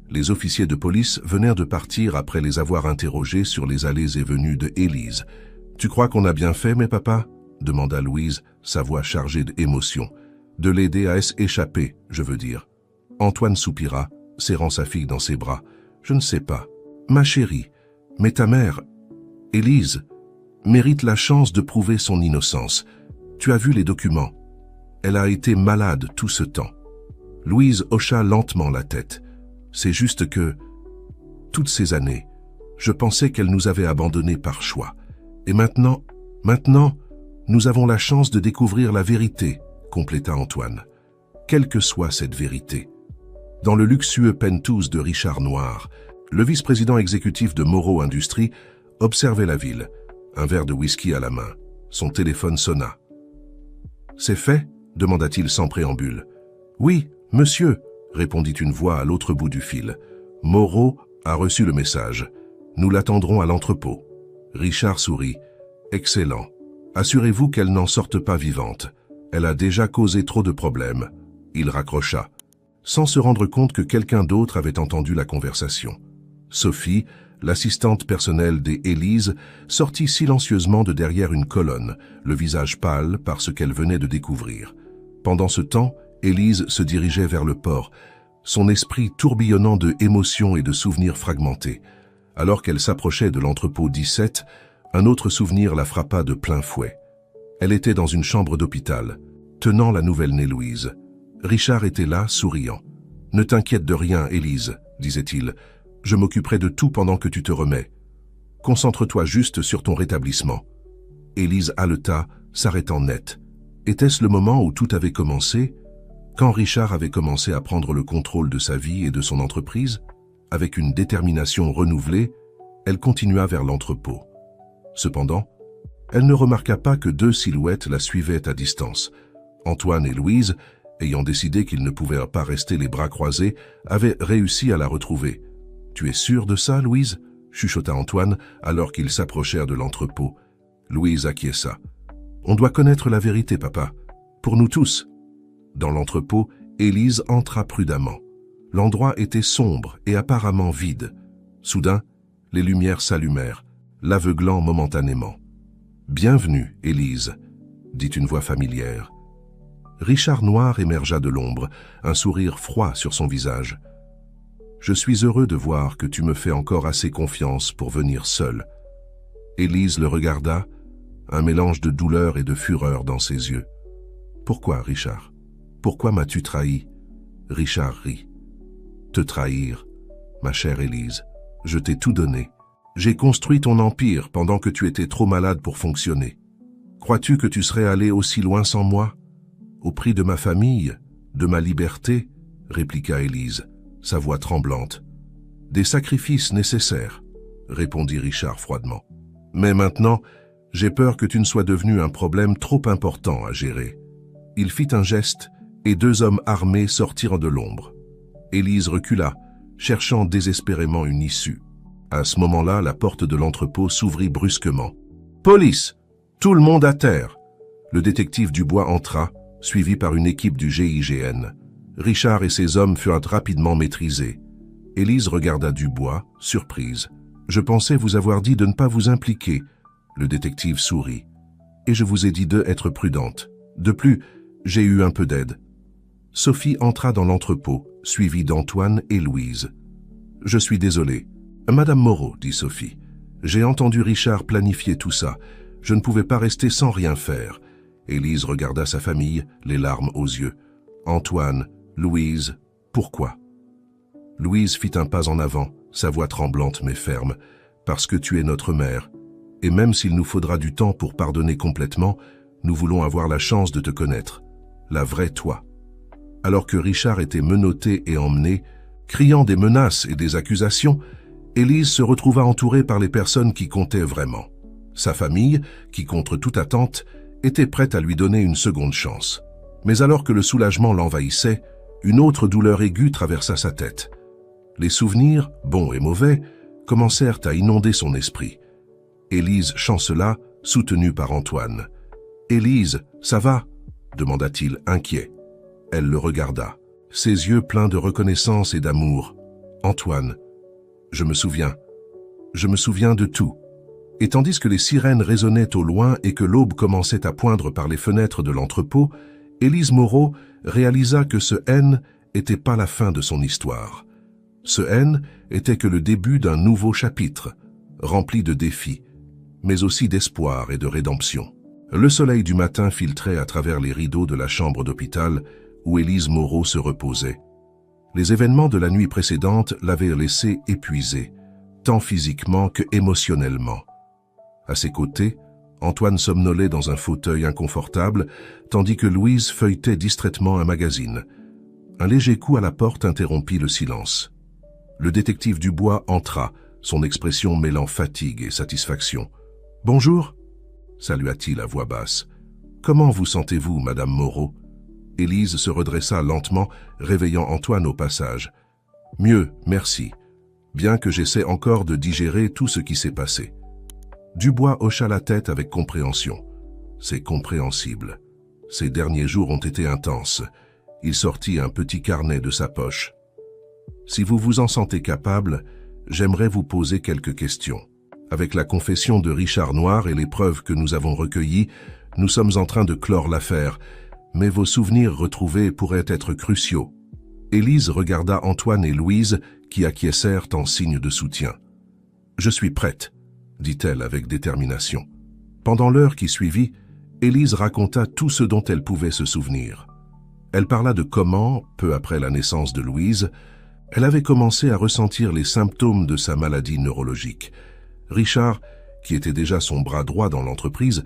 Les officiers de police venaient de partir après les avoir interrogés sur les allées et venues de Élise. « Tu crois qu'on a bien fait, mes papas ?» demanda Louise, sa voix chargée d'émotion. « De l'aider à échapper, je veux dire. » Antoine soupira, serrant sa fille dans ses bras. « Je ne sais pas. Ma chérie, mais ta mère, Élise, mérite la chance de prouver son innocence. Tu as vu les documents. Elle a été malade tout ce temps. » Louise hocha lentement la tête. « C'est juste que, toutes ces années, je pensais qu'elle nous avait abandonnés par choix. Et maintenant, nous avons la chance de découvrir la vérité, » compléta Antoine. « Quelle que soit cette vérité. » Dans le luxueux penthouse de Richard Noir, le vice-président exécutif de Moreau Industries observait la ville, un verre de whisky à la main. Son téléphone sonna. « C'est fait ?» demanda-t-il sans préambule. « Oui, monsieur », répondit une voix à l'autre bout du fil. « Moreau a reçu le message. Nous l'attendrons à l'entrepôt. Richard sourit. Excellent. Assurez-vous qu'elle n'en sorte pas vivante. Elle a déjà causé trop de problèmes. Il raccrocha, sans se rendre compte que quelqu'un d'autre avait entendu la conversation. Sophie, l'assistante personnelle des Élise, sortit silencieusement de derrière une colonne, le visage pâle par ce qu'elle venait de découvrir. Pendant ce temps, Élise se dirigeait vers le port, son esprit tourbillonnant de émotions et de souvenirs fragmentés. Alors qu'elle s'approchait de l'entrepôt 17, un autre souvenir la frappa de plein fouet. Elle était dans une chambre d'hôpital, tenant la nouvelle-née Louise. Richard était là, souriant. « Ne t'inquiète de rien, Élise, disait-il. Je m'occuperai de tout pendant que tu te remets. Concentre-toi juste sur ton rétablissement. » Élise haleta, s'arrêtant net. Était-ce le moment où tout avait commencé? Quand Richard avait commencé à prendre le contrôle de sa vie et de son entreprise? Avec une détermination renouvelée, elle continua vers l'entrepôt. Cependant, elle ne remarqua pas que deux silhouettes la suivaient à distance. Antoine et Louise, ayant décidé qu'ils ne pouvaient pas rester les bras croisés, avaient réussi à la retrouver. « Tu es sûre de ça, Louise ?» chuchota Antoine alors qu'ils s'approchèrent de l'entrepôt. Louise acquiesça. « On doit connaître la vérité, papa. Pour nous tous. » Dans l'entrepôt, Élise entra prudemment. L'endroit était sombre et apparemment vide. Soudain, les lumières s'allumèrent, l'aveuglant momentanément. « Bienvenue, Élise », dit une voix familière. Richard Noir émergea de l'ombre, un sourire froid sur son visage. « Je suis heureux de voir que tu me fais encore assez confiance pour venir seule. » Élise le regarda, un mélange de douleur et de fureur dans ses yeux. « Pourquoi, Richard? Pourquoi m'as-tu trahi ?» Richard rit. « Te trahir, ma chère Élise, je t'ai tout donné. J'ai construit ton empire pendant que tu étais trop malade pour fonctionner. Crois-tu que tu serais allé aussi loin sans moi? Au prix de ma famille, de ma liberté, répliqua Élise, sa voix tremblante. Des sacrifices nécessaires, répondit Richard froidement. Mais maintenant, j'ai peur que tu ne sois devenu un problème trop important à gérer. Il fit un geste et deux hommes armés sortirent de l'ombre. Élise recula, cherchant désespérément une issue. À ce moment-là, la porte de l'entrepôt s'ouvrit brusquement. « Police! Tout le monde à terre !» Le détective Dubois entra, suivi par une équipe du GIGN. Richard et ses hommes furent rapidement maîtrisés. Élise regarda Dubois, surprise. « Je pensais vous avoir dit de ne pas vous impliquer. » Le détective sourit. « Et je vous ai dit d'être prudente. De plus, j'ai eu un peu d'aide. » Sophie entra dans l'entrepôt, suivie d'Antoine et Louise. « Je suis désolé. »« Madame Moreau, » dit Sophie. « J'ai entendu Richard planifier tout ça. Je ne pouvais pas rester sans rien faire. » Élise regarda sa famille, les larmes aux yeux. « Antoine, Louise, pourquoi ?» Louise fit un pas en avant, sa voix tremblante mais ferme. « Parce que tu es notre mère. Et même s'il nous faudra du temps pour pardonner complètement, nous voulons avoir la chance de te connaître. La vraie toi. » Alors que Richard était menotté et emmené, criant des menaces et des accusations, Élise se retrouva entourée par les personnes qui comptaient vraiment. Sa famille, qui contre toute attente, était prête à lui donner une seconde chance. Mais alors que le soulagement l'envahissait, une autre douleur aiguë traversa sa tête. Les souvenirs, bons et mauvais, commencèrent à inonder son esprit. Élise chancela, soutenue par Antoine. « Élise, ça va ?» demanda-t-il, inquiet. Elle le regarda, ses yeux pleins de reconnaissance et d'amour. « Antoine, je me souviens de tout. » Et tandis que les sirènes résonnaient au loin et que l'aube commençait à poindre par les fenêtres de l'entrepôt, Élise Moreau réalisa que ce N n'était pas la fin de son histoire. Ce N était que le début d'un nouveau chapitre, rempli de défis, mais aussi d'espoir et de rédemption. Le soleil du matin filtrait à travers les rideaux de la chambre d'hôpital où Élise Moreau se reposait. Les événements de la nuit précédente l'avaient laissée épuisée, tant physiquement que émotionnellement. À ses côtés, Antoine somnolait dans un fauteuil inconfortable, tandis que Louise feuilletait distraitement un magazine. Un léger coup à la porte interrompit le silence. Le détective Dubois entra, son expression mêlant fatigue et satisfaction. « Bonjour » salua-t-il à voix basse. « Comment vous sentez-vous, Madame Moreau ?» Élise se redressa lentement, réveillant Antoine au passage. « Mieux, merci. bien que j'essaie encore de digérer tout ce qui s'est passé. Dubois hocha la tête avec compréhension. C'est compréhensible. Ces derniers jours ont été intenses. Il sortit un petit carnet de sa poche. Si vous vous en sentez capable, j'aimerais vous poser quelques questions. Avec la confession de Richard Noir et les preuves que nous avons recueillies, nous sommes en train de clore l'affaire, mais vos souvenirs retrouvés pourraient être cruciaux. Élise regarda Antoine et Louise qui acquiescèrent en signe de soutien. « Je suis prête », dit-elle avec détermination. Pendant l'heure qui suivit, Élise raconta tout ce dont elle pouvait se souvenir. Elle parla de comment, peu après la naissance de Louise, elle avait commencé à ressentir les symptômes de sa maladie neurologique. Richard, qui était déjà son bras droit dans l'entreprise,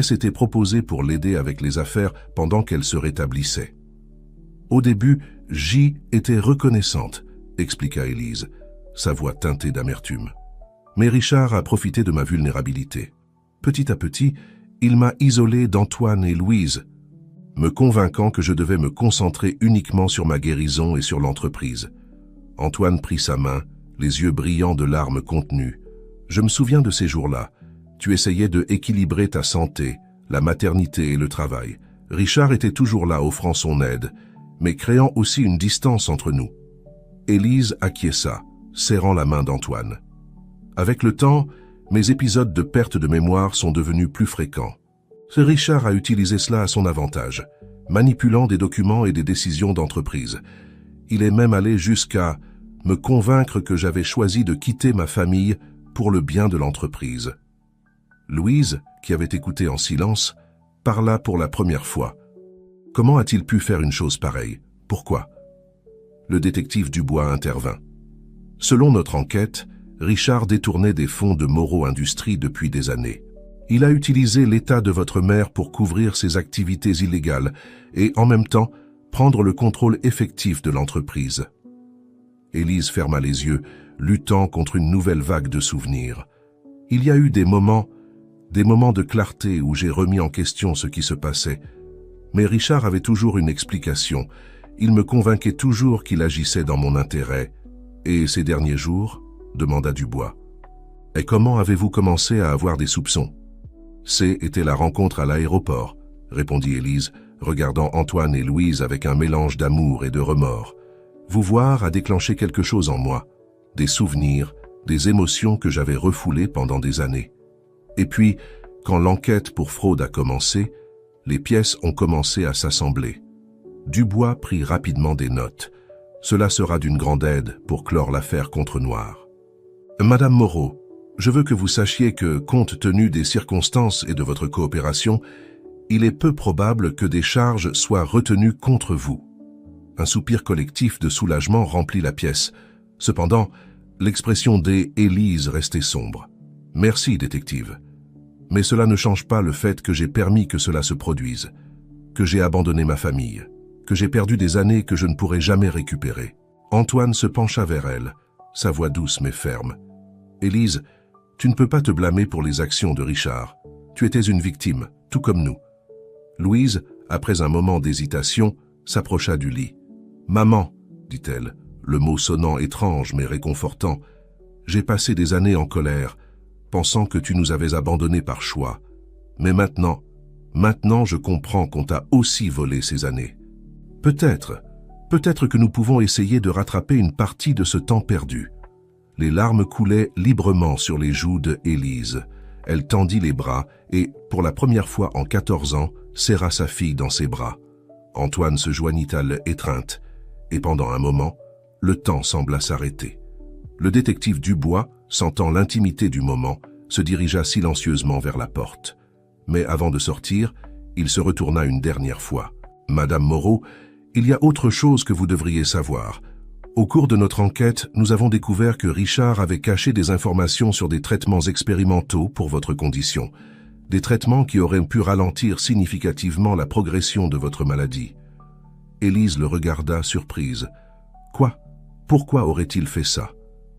s'était proposé pour l'aider avec les affaires pendant qu'elle se rétablissait. Au début, J était reconnaissante, expliqua Élise, sa voix teintée d'amertume. Mais Richard a profité de ma vulnérabilité. Petit à petit, il m'a isolé d'Antoine et Louise, me convainquant que je devais me concentrer uniquement sur ma guérison et sur l'entreprise. Antoine prit sa main, les yeux brillants de larmes contenues. Je me souviens de ces jours-là. Tu essayais de équilibrer ta santé, la maternité et le travail. Richard était toujours là offrant son aide, mais créant aussi une distance entre nous. Élise acquiesça, serrant la main d'Antoine. Avec le temps, mes épisodes de perte de mémoire sont devenus plus fréquents. Richard a utilisé cela à son avantage, manipulant des documents et des décisions d'entreprise. Il est même allé jusqu'à me convaincre que j'avais choisi de quitter ma famille pour le bien de l'entreprise. Louise, qui avait écouté en silence, parla pour la première fois. Comment a-t-il pu faire une chose pareille? Pourquoi? Le détective Dubois intervint. Selon notre enquête, Richard détournait des fonds de Moreau Industries depuis des années. Il a utilisé l'état de votre mère pour couvrir ses activités illégales et, en même temps, prendre le contrôle effectif de l'entreprise. Élise ferma les yeux, luttant contre une nouvelle vague de souvenirs. Il y a eu des moments de clarté où j'ai remis en question ce qui se passait. Mais Richard avait toujours une explication. Il me convainquait toujours qu'il agissait dans mon intérêt. Et ces derniers jours, demanda Dubois. Et comment avez-vous commencé à avoir des soupçons? Était la rencontre à l'aéroport, répondit Élise, regardant Antoine et Louise avec un mélange d'amour et de remords. Vous voir a déclenché quelque chose en moi, des souvenirs, des émotions que j'avais refoulées pendant des années. Et puis, quand l'enquête pour fraude a commencé, les pièces ont commencé à s'assembler. Dubois prit rapidement des notes. Cela sera d'une grande aide pour clore l'affaire contre Noir. Madame Moreau, je veux que vous sachiez que, compte tenu des circonstances et de votre coopération, il est peu probable que des charges soient retenues contre vous. Un soupir collectif de soulagement remplit la pièce. Cependant, l'expression des Élise restait sombre. Merci, détective. Mais cela ne change pas le fait que j'ai permis que cela se produise, que j'ai abandonné ma famille, que j'ai perdu des années que je ne pourrai jamais récupérer. Antoine se pencha vers elle, sa voix douce mais ferme. Élise, tu ne peux pas te blâmer pour les actions de Richard. Tu étais une victime, tout comme nous. Louise, après un moment d'hésitation, s'approcha du lit. « Maman, dit-elle, le mot sonnant étrange mais réconfortant, j'ai passé des années en colère, pensant que tu nous avais abandonnés par choix. Mais maintenant je comprends qu'on t'a aussi volé ces années. Peut-être que nous pouvons essayer de rattraper une partie de ce temps perdu. » Les larmes coulaient librement sur les joues de Élise. Elle tendit les bras et, pour la première fois en 14 ans, serra sa fille dans ses bras. Antoine se joignit à l'étreinte, et pendant un moment, le temps sembla s'arrêter. Le détective Dubois, sentant l'intimité du moment, se dirigea silencieusement vers la porte. Mais avant de sortir, il se retourna une dernière fois. « Madame Moreau, il y a autre chose que vous devriez savoir. Au cours de notre enquête, nous avons découvert que Richard avait caché des informations sur des traitements expérimentaux pour votre condition. Des traitements qui auraient pu ralentir significativement la progression de votre maladie. » Élise le regarda surprise. « Quoi? Pourquoi aurait-il fait ça? »«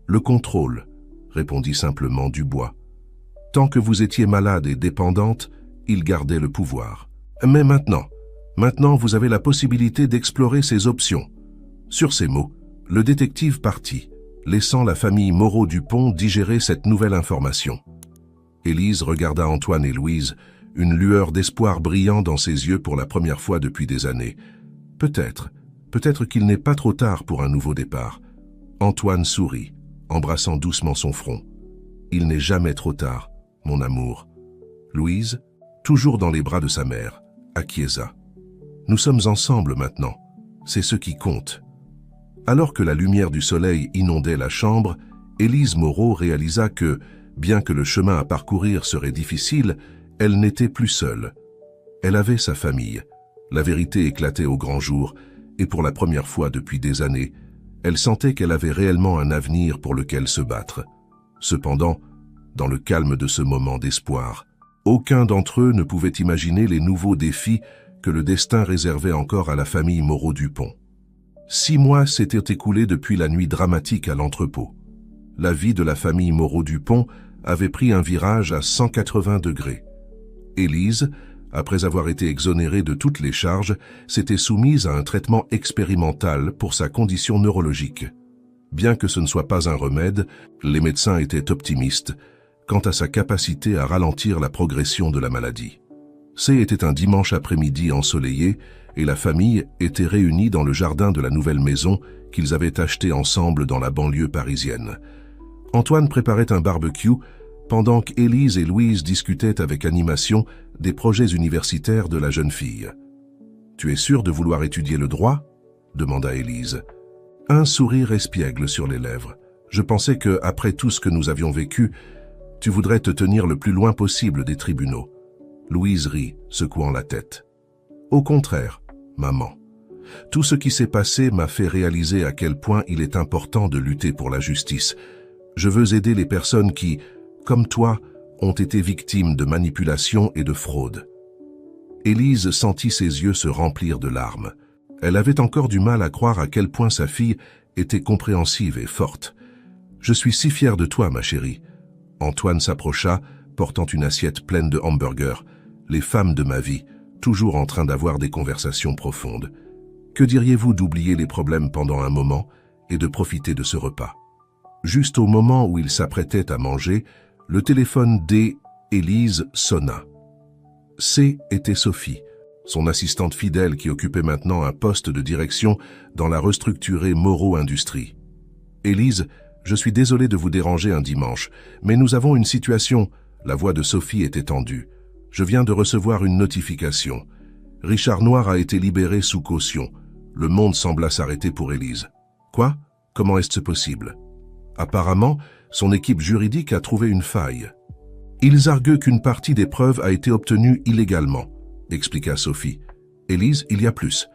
Le contrôle, » répondit simplement Dubois. « Tant que vous étiez malade et dépendante, il gardait le pouvoir. Mais maintenant, vous avez la possibilité d'explorer ces options. » Sur ces mots, le détective partit, laissant la famille Moreau-Dupont digérer cette nouvelle information. Élise regarda Antoine et Louise, une lueur d'espoir brillant dans ses yeux pour la première fois depuis des années. Peut-être qu'il n'est pas trop tard pour un nouveau départ. Antoine sourit, embrassant doucement son front. Il n'est jamais trop tard, mon amour. Louise, toujours dans les bras de sa mère, acquiesça. Nous sommes ensemble maintenant, c'est ce qui compte. Alors que la lumière du soleil inondait la chambre, Élise Moreau réalisa que, bien que le chemin à parcourir serait difficile, elle n'était plus seule. Elle avait sa famille. La vérité éclatait au grand jour, et pour la première fois depuis des années, elle sentait qu'elle avait réellement un avenir pour lequel se battre. Cependant, dans le calme de ce moment d'espoir, aucun d'entre eux ne pouvait imaginer les nouveaux défis que le destin réservait encore à la famille Moreau-Dupont. 6 mois s'étaient écoulés depuis la nuit dramatique à l'entrepôt. La vie de la famille Moreau-Dupont avait pris un virage à 180 degrés. Élise, après avoir été exonérée de toutes les charges, s'était soumise à un traitement expérimental pour sa condition neurologique. Bien que ce ne soit pas un remède, les médecins étaient optimistes quant à sa capacité à ralentir la progression de la maladie. C'était un dimanche après-midi ensoleillé et la famille était réunie dans le jardin de la nouvelle maison qu'ils avaient achetée ensemble dans la banlieue parisienne. Antoine préparait un barbecue pendant qu'Élise et Louise discutaient avec animation des projets universitaires de la jeune fille. « Tu es sûre de vouloir étudier le droit ?» demanda Élise. Un sourire espiègle sur les lèvres. « Je pensais que, après tout ce que nous avions vécu, tu voudrais te tenir le plus loin possible des tribunaux. » Louise rit, secouant la tête. « Au contraire, maman. Tout ce qui s'est passé m'a fait réaliser à quel point il est important de lutter pour la justice. Je veux aider les personnes qui, comme toi, ont été victimes de manipulation et de fraude. » Élise sentit ses yeux se remplir de larmes. Elle avait encore du mal à croire à quel point sa fille était compréhensive et forte. « Je suis si fière de toi, ma chérie. » Antoine s'approcha, portant une assiette pleine de hamburgers. Les femmes de ma vie, toujours en train d'avoir des conversations profondes. Que diriez-vous d'oublier les problèmes pendant un moment et de profiter de ce repas? Juste au moment où il s'apprêtait à manger, le téléphone d'Élise sonna. C était Sophie, son assistante fidèle qui occupait maintenant un poste de direction dans la restructurée Moreau Industries. « Élise, je suis désolé de vous déranger un dimanche, mais nous avons une situation. » La voix de Sophie était tendue. « Je viens de recevoir une notification. Richard Noir a été libéré sous caution. » Le monde sembla s'arrêter pour Élise. « Quoi? Comment est-ce possible ?» Apparemment, son équipe juridique a trouvé une faille. « Ils arguent qu'une partie des preuves a été obtenue illégalement, » expliqua Sophie. « Élise, il y a plus.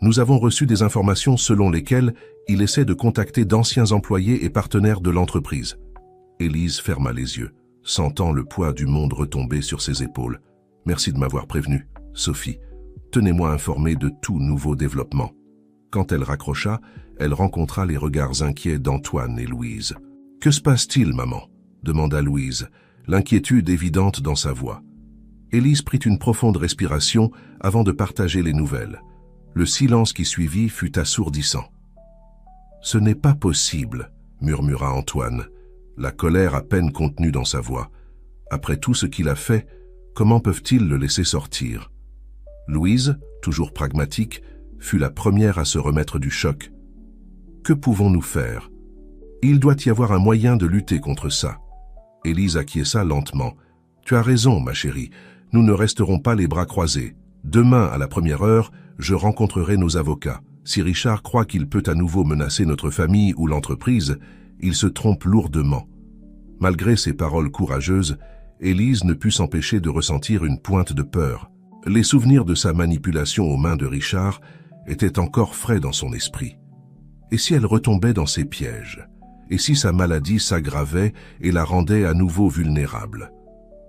Nous avons reçu des informations selon lesquelles il essaie de contacter d'anciens employés et partenaires de l'entreprise. » Élise ferma les yeux, sentant le poids du monde retomber sur ses épaules. « Merci de m'avoir prévenu, Sophie. Tenez-moi informé de tout nouveau développement. » Quand elle raccrocha, elle rencontra les regards inquiets d'Antoine et Louise. « Que se passe-t-il, maman ?» demanda Louise, l'inquiétude évidente dans sa voix. Élise prit une profonde respiration avant de partager les nouvelles. Le silence qui suivit fut assourdissant. « Ce n'est pas possible, » murmura Antoine, la colère à peine contenue dans sa voix. « Après tout ce qu'il a fait, comment peuvent-ils le laisser sortir ?» Louise, toujours pragmatique, fut la première à se remettre du choc. « Que pouvons-nous faire? Il doit y avoir un moyen de lutter contre ça. » Élise acquiesça lentement. « Tu as raison, ma chérie, nous ne resterons pas les bras croisés. Demain, à la première heure, je rencontrerai nos avocats. Si Richard croit qu'il peut à nouveau menacer notre famille ou l'entreprise, il se trompe lourdement. » Malgré ces paroles courageuses, Élise ne put s'empêcher de ressentir une pointe de peur. Les souvenirs de sa manipulation aux mains de Richard étaient encore frais dans son esprit. Et si elle retombait dans ses pièges? Et si sa maladie s'aggravait et la rendait à nouveau vulnérable?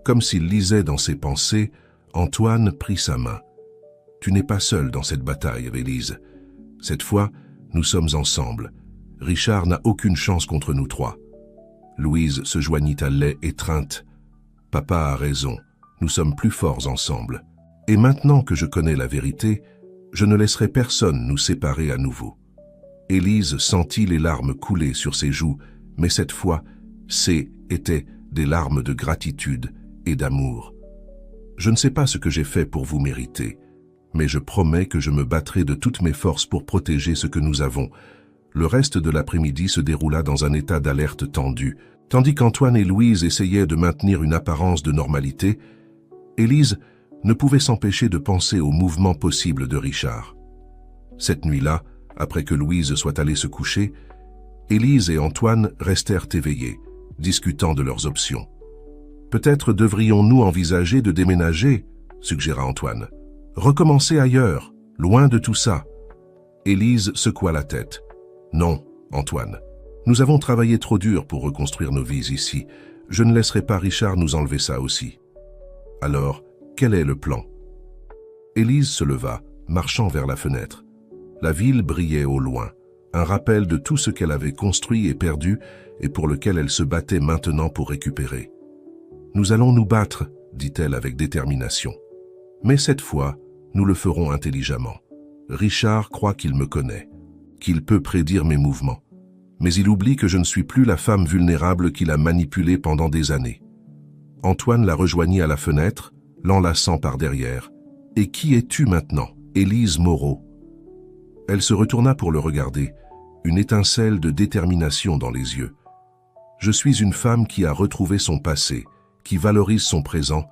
Comme s'il lisait dans ses pensées, Antoine prit sa main. « Tu n'es pas seule dans cette bataille, Élise. Cette fois, nous sommes ensemble. Richard n'a aucune chance contre nous trois. » Louise se joignit à lait étreinte. « Papa a raison, nous sommes plus forts ensemble. Et maintenant que je connais la vérité, je ne laisserai personne nous séparer à nouveau. » Élise sentit les larmes couler sur ses joues, mais cette fois, étaient des larmes de gratitude et d'amour. Je ne sais pas ce que j'ai fait pour vous mériter, mais je promets que je me battrai de toutes mes forces pour protéger ce que nous avons. Le reste de l'après-midi se déroula dans un état d'alerte tendue. Tandis qu'Antoine et Louise essayaient de maintenir une apparence de normalité, Élise ne pouvait s'empêcher de penser au mouvement possible de Richard. Cette nuit-là, après que Louise soit allée se coucher, Élise et Antoine restèrent éveillés, discutant de leurs options. « Peut-être devrions-nous envisager de déménager » suggéra Antoine. « Recommencer ailleurs, loin de tout ça. » Élise secoua la tête. « Non, Antoine. Nous avons travaillé trop dur pour reconstruire nos vies ici. Je ne laisserai pas Richard nous enlever ça aussi. » Alors, quel est le plan? Élise se leva, marchant vers la fenêtre. La ville brillait au loin, un rappel de tout ce qu'elle avait construit et perdu et pour lequel elle se battait maintenant pour récupérer. « Nous allons nous battre, » dit-elle avec détermination. « Mais cette fois, nous le ferons intelligemment. Richard croit qu'il me connaît, qu'il peut prédire mes mouvements. Mais il oublie que je ne suis plus la femme vulnérable qu'il a manipulée pendant des années. » Antoine la rejoignit à la fenêtre, l'enlaçant par derrière. « Et qui es-tu maintenant, Élise Moreau ?» Elle se retourna pour le regarder, une étincelle de détermination dans les yeux. « Je suis une femme qui a retrouvé son passé, qui valorise son présent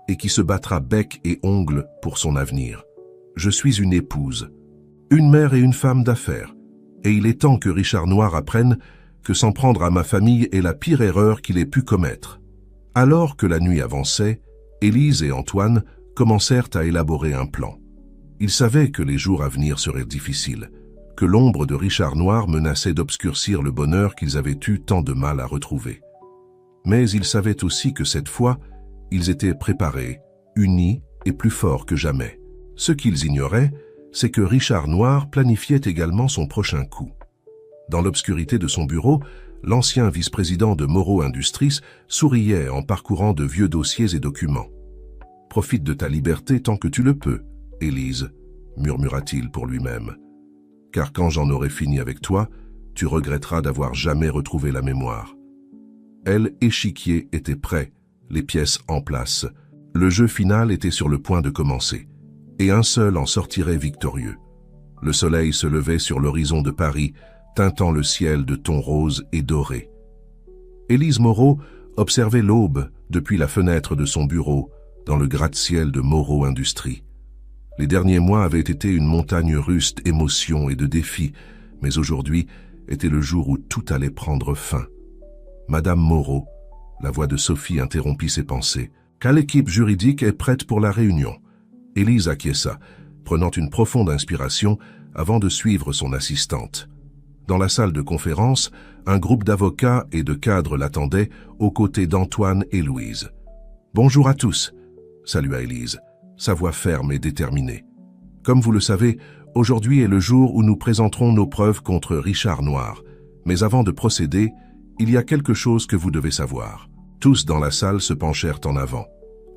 et qui se battra bec et ongles pour son avenir. Je suis une épouse, une mère et une femme d'affaires, et il est temps que Richard Noir apprenne que s'en prendre à ma famille est la pire erreur qu'il ait pu commettre. » Alors que la nuit avançait, Élise et Antoine commencèrent à élaborer un plan. Ils savaient que les jours à venir seraient difficiles, que l'ombre de Richard Noir menaçait d'obscurcir le bonheur qu'ils avaient eu tant de mal à retrouver. Mais ils savaient aussi que cette fois, ils étaient préparés, unis et plus forts que jamais. Ce qu'ils ignoraient, c'est que Richard Noir planifiait également son prochain coup. Dans l'obscurité de son bureau, l'ancien vice-président de Moreau Industries souriait en parcourant de vieux dossiers et documents. « Profite de ta liberté tant que tu le peux, Élise, » murmura-t-il pour lui-même. « Car quand j'en aurai fini avec toi, tu regretteras d'avoir jamais retrouvé la mémoire. » Elle, échiquier, était prêt, les pièces en place. Le jeu final était sur le point de commencer, et un seul en sortirait victorieux. Le soleil se levait sur l'horizon de Paris, teintant le ciel de tons roses et dorés. Élise Moreau observait l'aube depuis la fenêtre de son bureau, dans le gratte-ciel de Moreau Industries. Les derniers mois avaient été une montagne russe d'émotions et de défis, mais aujourd'hui était le jour où tout allait prendre fin. Madame Moreau, la voix de Sophie interrompit ses pensées. « Car l'équipe juridique est prête pour la réunion. » Élise acquiesça, prenant une profonde inspiration avant de suivre son assistante. Dans la salle de conférence, un groupe d'avocats et de cadres l'attendait aux côtés d'Antoine et Louise. « Bonjour à tous », salua Élise, sa voix ferme et déterminée. « Comme vous le savez, aujourd'hui est le jour où nous présenterons nos preuves contre Richard Noir. Mais avant de procéder, il y a quelque chose que vous devez savoir. » Tous dans la salle se penchèrent en avant,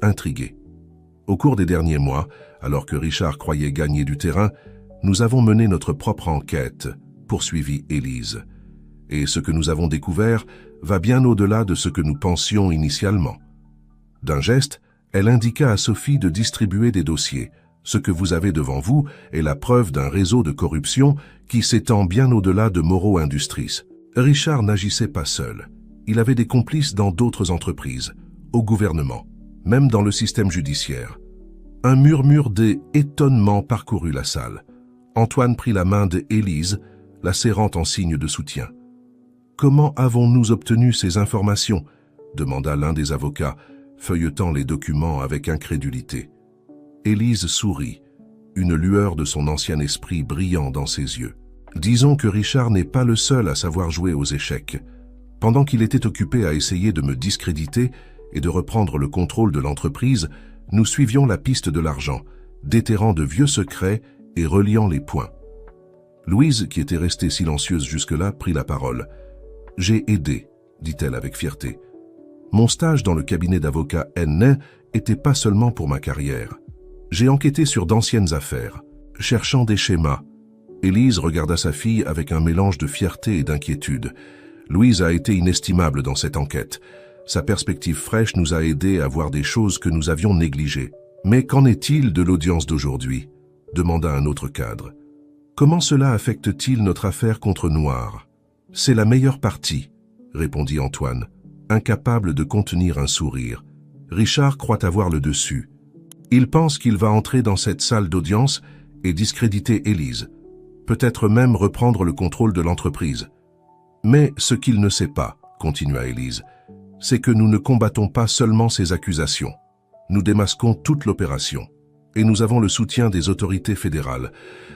intrigués. « Au cours des derniers mois, alors que Richard croyait gagner du terrain, nous avons mené notre propre enquête, » poursuivit Élise. « Et ce que nous avons découvert va bien au-delà de ce que nous pensions initialement. » D'un geste, elle indiqua à Sophie de distribuer des dossiers. Ce que vous avez devant vous est la preuve d'un réseau de corruption qui s'étend bien au-delà de Moreau Industries. Richard n'agissait pas seul. Il avait des complices dans d'autres entreprises, au gouvernement, même dans le système judiciaire. Un murmure d'étonnement parcourut la salle. Antoine prit la main d'Élise, la serrant en signe de soutien. « Comment avons-nous obtenu ces informations ?» demanda l'un des avocats, feuilletant les documents avec incrédulité. Élise sourit, une lueur de son ancien esprit brillant dans ses yeux. « Disons que Richard n'est pas le seul à savoir jouer aux échecs. Pendant qu'il était occupé à essayer de me discréditer et de reprendre le contrôle de l'entreprise, nous suivions la piste de l'argent, déterrant de vieux secrets et reliant les points. » Louise, qui était restée silencieuse jusque-là, prit la parole. « J'ai aidé, » dit-elle avec fierté. « Mon stage dans le cabinet d'avocat N était pas seulement pour ma carrière. J'ai enquêté sur d'anciennes affaires, cherchant des schémas, Élise regarda sa fille avec un mélange de fierté et d'inquiétude. Louise a été inestimable dans cette enquête. Sa perspective fraîche nous a aidés à voir des choses que nous avions négligées. Mais qu'en est-il de l'audience d'aujourd'hui ? Demanda un autre cadre. Comment cela affecte-t-il notre affaire contre Noir ? C'est la meilleure partie, répondit Antoine, incapable de contenir un sourire. Richard croit avoir le dessus. Il pense qu'il va entrer dans cette salle d'audience et discréditer Élise, peut-être même reprendre le contrôle de l'entreprise. Mais ce qu'il ne sait pas, continua Élise, c'est que nous ne combattons pas seulement ces accusations. Nous démasquons toute l'opération. Et nous avons le soutien des autorités fédérales.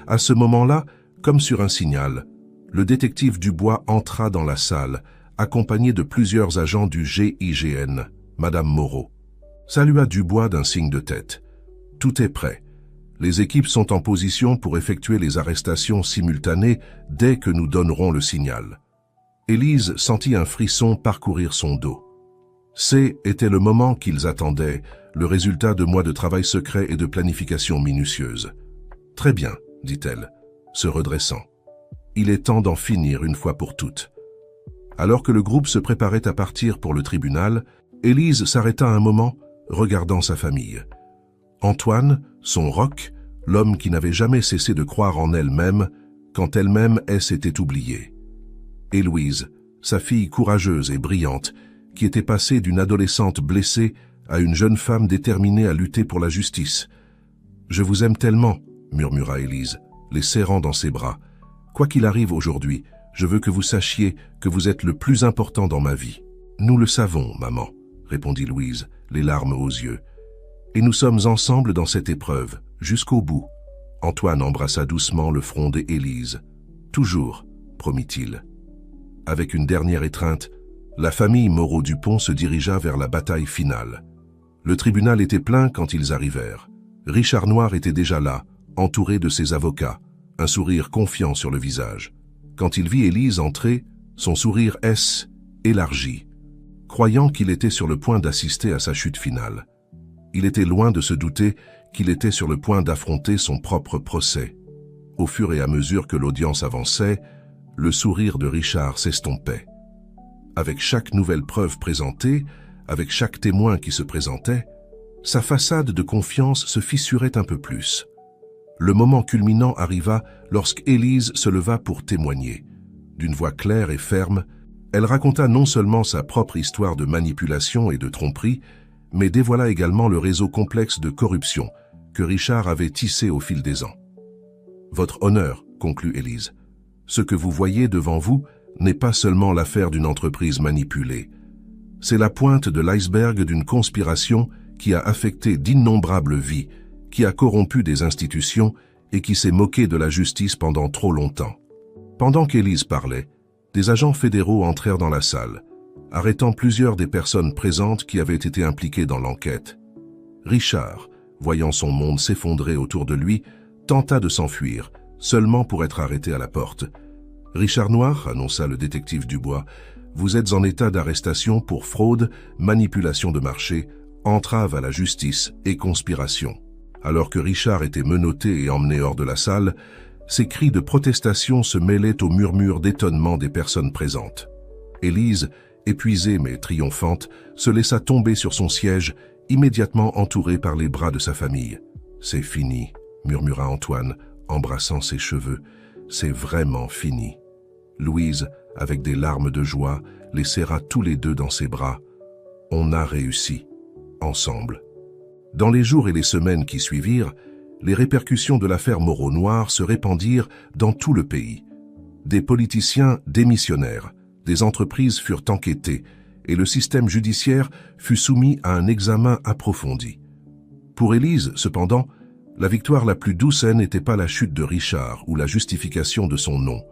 À ce moment-là, comme sur un signal, le détective Dubois entra dans la salle, accompagné de plusieurs agents du GIGN, Madame Moreau. Salua Dubois d'un signe de tête. Tout est prêt. Les équipes sont en position pour effectuer les arrestations simultanées dès que nous donnerons le signal. Élise sentit un frisson parcourir son dos. Était le moment qu'ils attendaient, le résultat de mois de travail secret et de planification minutieuse. « Très bien, dit-elle, se redressant. Il est temps d'en finir une fois pour toutes. » Alors que le groupe se préparait à partir pour le tribunal, Élise s'arrêta un moment, regardant sa famille. Antoine, son roc, l'homme qui n'avait jamais cessé de croire en elle-même, quand elle-même s'était oubliée. Et Louise, sa fille courageuse et brillante, qui était passée d'une adolescente blessée à une jeune femme déterminée à lutter pour la justice. « Je vous aime tellement, » murmura Élise, les serrant dans ses bras. « Quoi qu'il arrive aujourd'hui, je veux que vous sachiez que vous êtes le plus important dans ma vie. »« Nous le savons, maman, » répondit Louise, les larmes aux yeux. « Et nous sommes ensemble dans cette épreuve, jusqu'au bout. » Antoine embrassa doucement le front d'Élise. « Toujours, promit-il. » Avec une dernière étreinte, la famille Moreau-Dupont se dirigea vers la bataille finale. Le tribunal était plein quand ils arrivèrent. Richard Noir était déjà là, entouré de ses avocats, un sourire confiant sur le visage. Quand il vit Élise entrer, son sourire élargi, croyant qu'il était sur le point d'assister à sa chute finale. Il était loin de se douter qu'il était sur le point d'affronter son propre procès. Au fur et à mesure que l'audience avançait, le sourire de Richard s'estompait. Avec chaque nouvelle preuve présentée, avec chaque témoin qui se présentait, sa façade de confiance se fissurait un peu plus. Le moment culminant arriva lorsqu'Élise se leva pour témoigner. D'une voix claire et ferme, elle raconta non seulement sa propre histoire de manipulation et de tromperie, mais dévoila également le réseau complexe de corruption que Richard avait tissé au fil des ans. « Votre honneur, » conclut Élise, « ce que vous voyez devant vous n'est pas seulement l'affaire d'une entreprise manipulée. C'est la pointe de l'iceberg d'une conspiration qui a affecté d'innombrables vies, qui a corrompu des institutions et qui s'est moqué de la justice pendant trop longtemps. » Pendant qu'Élise parlait, des agents fédéraux entrèrent dans la salle, arrêtant plusieurs des personnes présentes qui avaient été impliquées dans l'enquête. Richard, voyant son monde s'effondrer autour de lui, tenta de s'enfuir, seulement pour être arrêté à la porte. « Richard Noir, » annonça le détective Dubois, « vous êtes en état d'arrestation pour fraude, manipulation de marché, entrave à la justice et conspiration. » Alors que Richard était menotté et emmené hors de la salle, ses cris de protestation se mêlaient aux murmures d'étonnement des personnes présentes. Élise, épuisée mais triomphante, se laissa tomber sur son siège, immédiatement entourée par les bras de sa famille. « C'est fini », murmura Antoine, embrassant ses cheveux. « C'est vraiment fini. » Louise, avec des larmes de joie, les serra tous les deux dans ses bras. « On a réussi, ensemble. » Dans les jours et les semaines qui suivirent, les répercussions de l'affaire Moreau-Noir se répandirent dans tout le pays. Des politiciens démissionnèrent, des entreprises furent enquêtées et le système judiciaire fut soumis à un examen approfondi. Pour Élise, cependant, la victoire la plus douce n'était pas la chute de Richard ou la justification de son nom.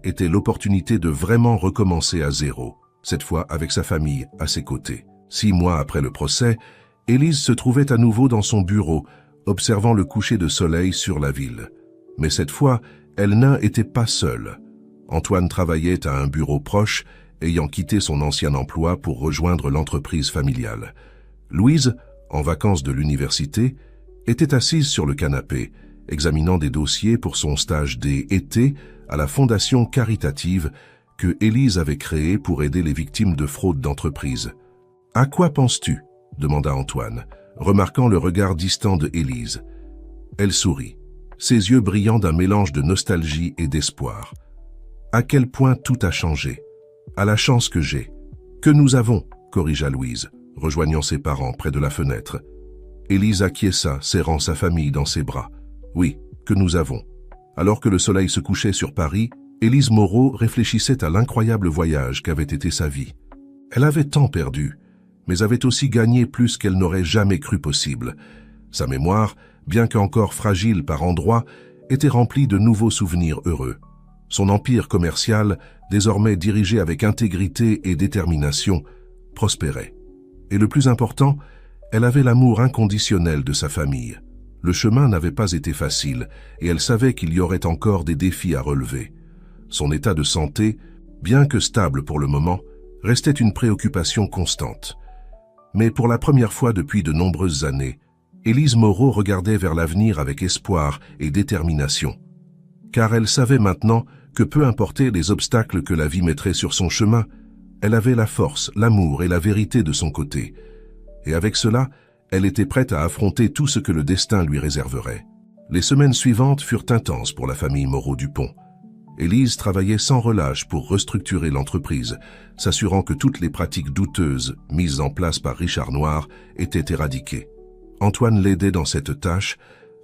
Était l'opportunité de vraiment recommencer à zéro, cette fois avec sa famille à ses côtés. 6 mois après le procès, Élise se trouvait à nouveau dans son bureau, observant le coucher de soleil sur la ville. Mais cette fois, elle n'était pas seule. Antoine travaillait à un bureau proche, ayant quitté son ancien emploi pour rejoindre l'entreprise familiale. Louise, en vacances de l'université, était assise sur le canapé examinant des dossiers pour son stage d'été à la fondation caritative que Élise avait créée pour aider les victimes de fraude d'entreprise. « À quoi penses-tu » demanda Antoine, remarquant le regard distant de Élise. Elle sourit, ses yeux brillant d'un mélange de nostalgie et d'espoir. « À quel point tout a changé. À la chance que j'ai. Que nous avons, corrigea Louise, rejoignant ses parents près de la fenêtre. Élise acquiesça, serrant sa famille dans ses bras. Oui, que nous avons. Alors que le soleil se couchait sur Paris, Élise Moreau réfléchissait à l'incroyable voyage qu'avait été sa vie. Elle avait tant perdu, mais avait aussi gagné plus qu'elle n'aurait jamais cru possible. Sa mémoire, bien qu'encore fragile par endroits, était remplie de nouveaux souvenirs heureux. Son empire commercial, désormais dirigé avec intégrité et détermination, prospérait. Et le plus important, elle avait l'amour inconditionnel de sa famille. Le chemin n'avait pas été facile et elle savait qu'il y aurait encore des défis à relever. Son état de santé, bien que stable pour le moment, restait une préoccupation constante. Mais pour la première fois depuis de nombreuses années, Élise Moreau regardait vers l'avenir avec espoir et détermination. Car elle savait maintenant que peu importaient les obstacles que la vie mettrait sur son chemin, elle avait la force, l'amour et la vérité de son côté. Et avec cela, elle était prête à affronter tout ce que le destin lui réserverait. Les semaines suivantes furent intenses pour la famille Moreau-Dupont. Élise travaillait sans relâche pour restructurer l'entreprise, s'assurant que toutes les pratiques douteuses mises en place par Richard Noir étaient éradiquées. Antoine l'aidait dans cette tâche,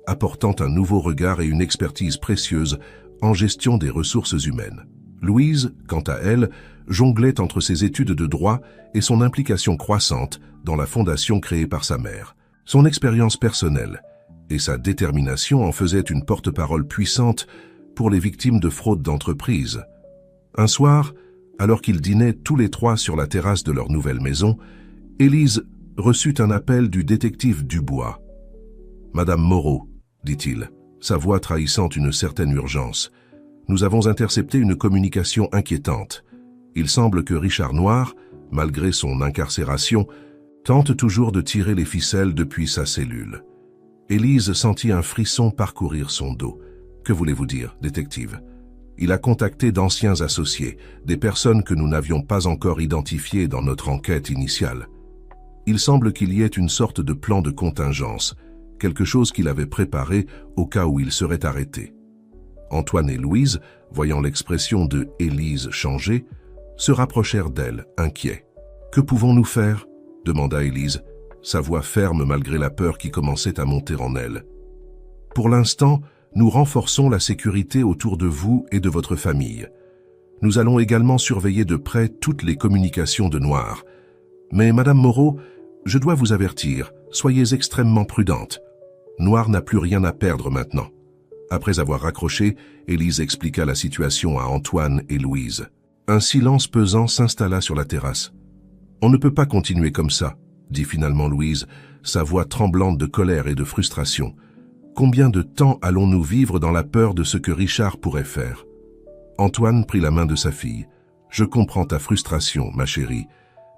apportant un nouveau regard et une expertise précieuse en gestion des ressources humaines. Louise, quant à elle, jonglait entre ses études de droit et son implication croissante dans la fondation créée par sa mère. Son expérience personnelle et sa détermination en faisaient une porte-parole puissante pour les victimes de fraude d'entreprise. Un soir, alors qu'ils dînaient tous les trois sur la terrasse de leur nouvelle maison, Élise reçut un appel du détective Dubois. « Madame Moreau, dit-il, sa voix trahissant une certaine urgence. Nous avons intercepté une communication inquiétante. Il semble que Richard Noir, malgré son incarcération, tente toujours de tirer les ficelles depuis sa cellule. » Élise sentit un frisson parcourir son dos. « Que voulez-vous dire, détective ? Il a contacté d'anciens associés, des personnes que nous n'avions pas encore identifiées dans notre enquête initiale. Il semble qu'il y ait une sorte de plan de contingence, quelque chose qu'il avait préparé au cas où il serait arrêté. » Antoine et Louise, voyant l'expression de Élise changer, se rapprochèrent d'elle, inquiets. « Que pouvons-nous faire ?» demanda Élise, sa voix ferme malgré la peur qui commençait à monter en elle. « Pour l'instant, nous renforçons la sécurité autour de vous et de votre famille. Nous allons également surveiller de près toutes les communications de Noir. Mais Madame Moreau, je dois vous avertir, soyez extrêmement prudente. Noir n'a plus rien à perdre maintenant. » Après avoir raccroché, Élise expliqua la situation à Antoine et Louise. Un silence pesant s'installa sur la terrasse. « On ne peut pas continuer comme ça, » dit finalement Louise, sa voix tremblante de colère et de frustration. « Combien de temps allons-nous vivre dans la peur de ce que Richard pourrait faire ?» Antoine prit la main de sa fille. « Je comprends ta frustration, ma chérie,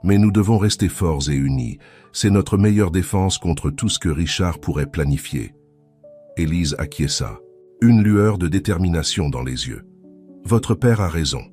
mais nous devons rester forts et unis. C'est notre meilleure défense contre tout ce que Richard pourrait planifier. » Élise acquiesça, une lueur de détermination dans les yeux. « Votre père a raison.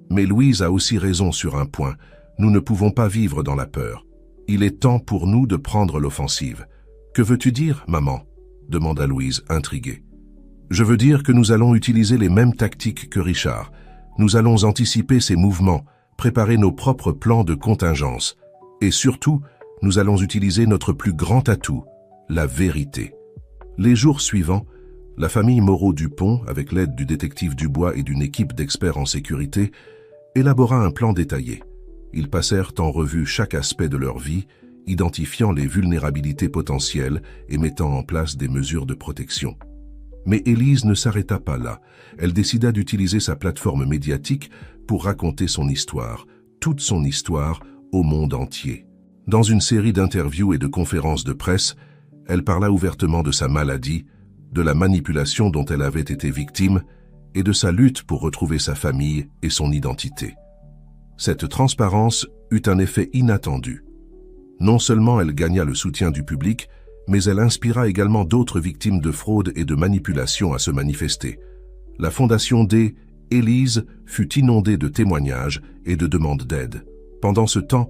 Mais Louise a aussi raison sur un point. Nous ne pouvons pas vivre dans la peur. Il est temps pour nous de prendre l'offensive. »« Que veux-tu dire, maman ?» demanda Louise, intriguée. « Je veux dire que nous allons utiliser les mêmes tactiques que Richard. Nous allons anticiper ses mouvements, préparer nos propres plans de contingence. Et surtout, nous allons utiliser notre plus grand atout, la vérité. » Les jours suivants, la famille Moreau-Dupont, avec l'aide du détective Dubois et d'une équipe d'experts en sécurité, élabora un plan détaillé. Ils passèrent en revue chaque aspect de leur vie, identifiant les vulnérabilités potentielles et mettant en place des mesures de protection. Mais Élise ne s'arrêta pas là. Elle décida d'utiliser sa plateforme médiatique pour raconter son histoire, toute son histoire, au monde entier. Dans une série d'interviews et de conférences de presse, elle parla ouvertement de sa maladie, de la manipulation dont elle avait été victime et de sa lutte pour retrouver sa famille et son identité. Cette transparence eut un effet inattendu. Non seulement elle gagna le soutien du public, mais elle inspira également d'autres victimes de fraude et de manipulation à se manifester. La fondation D. Élise fut inondée de témoignages et de demandes d'aide. Pendant ce temps,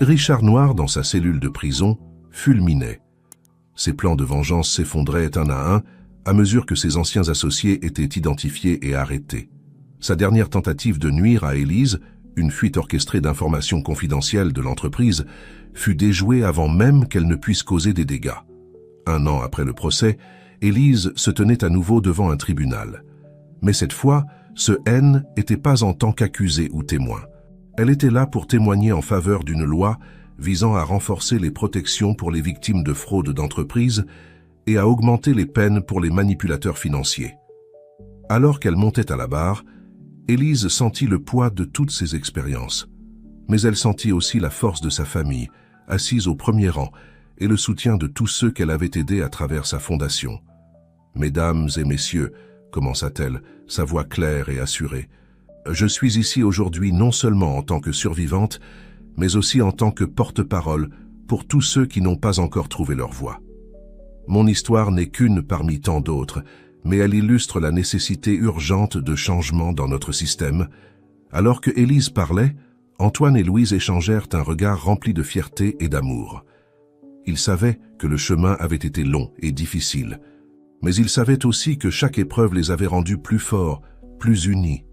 Richard Noir, dans sa cellule de prison, fulminait. Ses plans de vengeance s'effondraient un à mesure que ses anciens associés étaient identifiés et arrêtés. Sa dernière tentative de nuire à Élise, une fuite orchestrée d'informations confidentielles de l'entreprise, fut déjouée avant même qu'elle ne puisse causer des dégâts. 1 an après le procès, Élise se tenait à nouveau devant un tribunal. Mais cette fois, ce N n'était pas en tant qu'accusé ou témoin. Elle était là pour témoigner en faveur d'une loi visant à renforcer les protections pour les victimes de fraude d'entreprise et à augmenter les peines pour les manipulateurs financiers. Alors qu'elle montait à la barre, Élise sentit le poids de toutes ses expériences. Mais elle sentit aussi la force de sa famille, assise au premier rang, et le soutien de tous ceux qu'elle avait aidés à travers sa fondation. « Mesdames et messieurs, commença-t-elle, sa voix claire et assurée, je suis ici aujourd'hui non seulement en tant que survivante, mais aussi en tant que porte-parole pour tous ceux qui n'ont pas encore trouvé leur voie. Mon histoire n'est qu'une parmi tant d'autres, mais elle illustre la nécessité urgente de changement dans notre système. » Alors que Élise parlait, Antoine et Louise échangèrent un regard rempli de fierté et d'amour. Ils savaient que le chemin avait été long et difficile, mais ils savaient aussi que chaque épreuve les avait rendus plus forts, plus unis.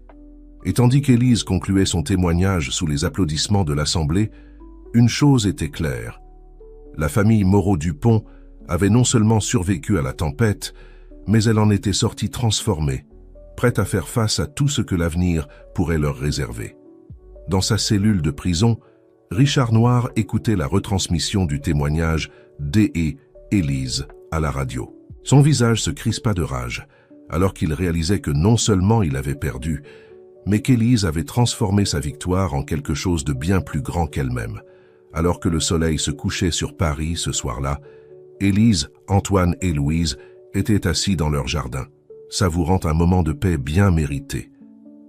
Et tandis qu'Élise concluait son témoignage sous les applaudissements de l'Assemblée, une chose était claire. La famille Moreau-Dupont avait non seulement survécu à la tempête, mais elle en était sortie transformée, prête à faire face à tout ce que l'avenir pourrait leur réserver. Dans sa cellule de prison, Richard Noir écoutait la retransmission du témoignage d'E. Élise à la radio. Son visage se crispa de rage, alors qu'il réalisait que non seulement il avait perdu, mais qu'Élise avait transformé sa victoire en quelque chose de bien plus grand qu'elle-même. Alors que le soleil se couchait sur Paris ce soir-là, Élise, Antoine et Louise étaient assis dans leur jardin, savourant un moment de paix bien mérité.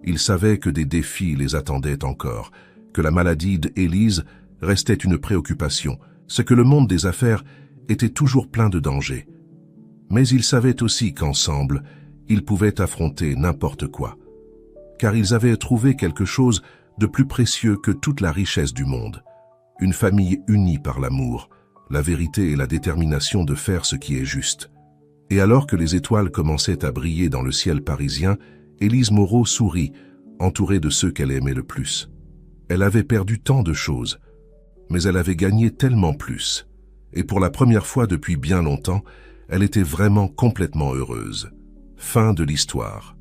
Ils savaient que des défis les attendaient encore, que la maladie d'Élise restait une préoccupation, ce que le monde des affaires était toujours plein de dangers. Mais ils savaient aussi qu'ensemble, ils pouvaient affronter n'importe quoi, car ils avaient trouvé quelque chose de plus précieux que toute la richesse du monde. Une famille unie par l'amour, la vérité et la détermination de faire ce qui est juste. Et alors que les étoiles commençaient à briller dans le ciel parisien, Élise Moreau sourit, entourée de ceux qu'elle aimait le plus. Elle avait perdu tant de choses, mais elle avait gagné tellement plus. Et pour la première fois depuis bien longtemps, elle était vraiment complètement heureuse. Fin de l'histoire.